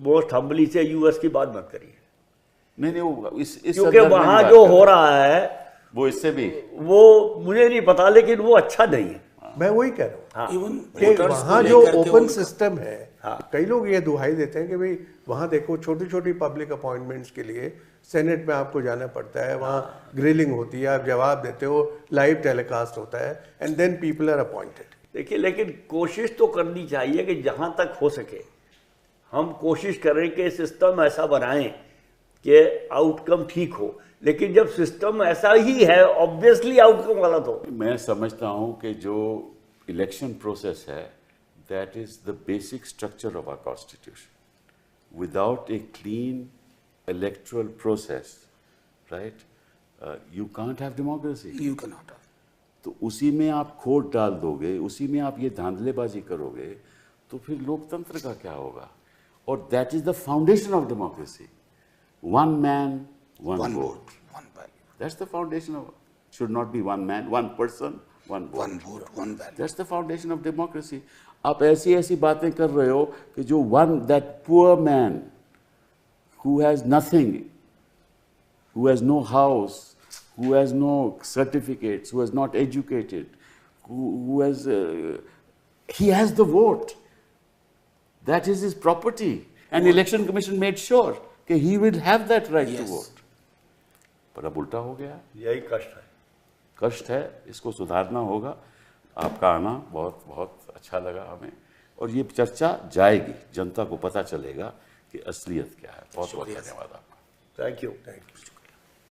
मोस्ट हम्बली से यूएस की बात मत करिए। नहीं वो इस क्योंकि वहां जो हो रहा है वो इससे भी, वो मुझे नहीं पता, लेकिन वो अच्छा नहीं है। मैं वही कह रहा हूँ इवन कि वहाँ जो ओपन सिस्टम है, कई लोग ये दुहाई देते हैं कि भाई वहाँ देखो छोटी छोटी पब्लिक अपॉइंटमेंट्स के लिए सेनेट में आपको जाना पड़ता है, वहाँ ग्रिलिंग होती है, आप जवाब देते हो, लाइव टेलीकास्ट होता है, and then people are appointed. देखिए, लेकिन कोशिश तो करनी चाहिए कि जहाँ तक हो सके हम कोशिश करें कि सिस्टम ऐसा बनाएं कि आउटकम ठीक हो, लेकिन जब सिस्टम ऐसा ही है ऑब्वियसली आउटकम गलत हो। मैं समझता हूं कि जो इलेक्शन प्रोसेस है that is the basic structure of our constitution. Without a clean electoral process, right, you can't have democracy. You can not. तो उसी में आप खोट डाल दोगे, उसी में आप ये धांधलेबाजी करोगे, तो फिर लोकतंत्र का क्या होगा? और that is the foundation of democracy. One man one vote, one value. That's the foundation of, should not be one man, one person, one vote. One vote, one value. That's the foundation of democracy. आप ऐसी बातें कर रहे हो कि जो that poor man who has nothing, who has no house, who has no certificates, who is not educated, who has, he has the vote. That is his property. And election commission made sure that he will have that right to vote. पर अब उल्टा हो गया। यही कष्ट है, इसको सुधारना होगा। आपका आना बहुत बहुत अच्छा लगा हमें, और ये चर्चा जाएगी, जनता को पता चलेगा कि असलियत क्या है। बहुत बहुत धन्यवाद आपका। Thank you.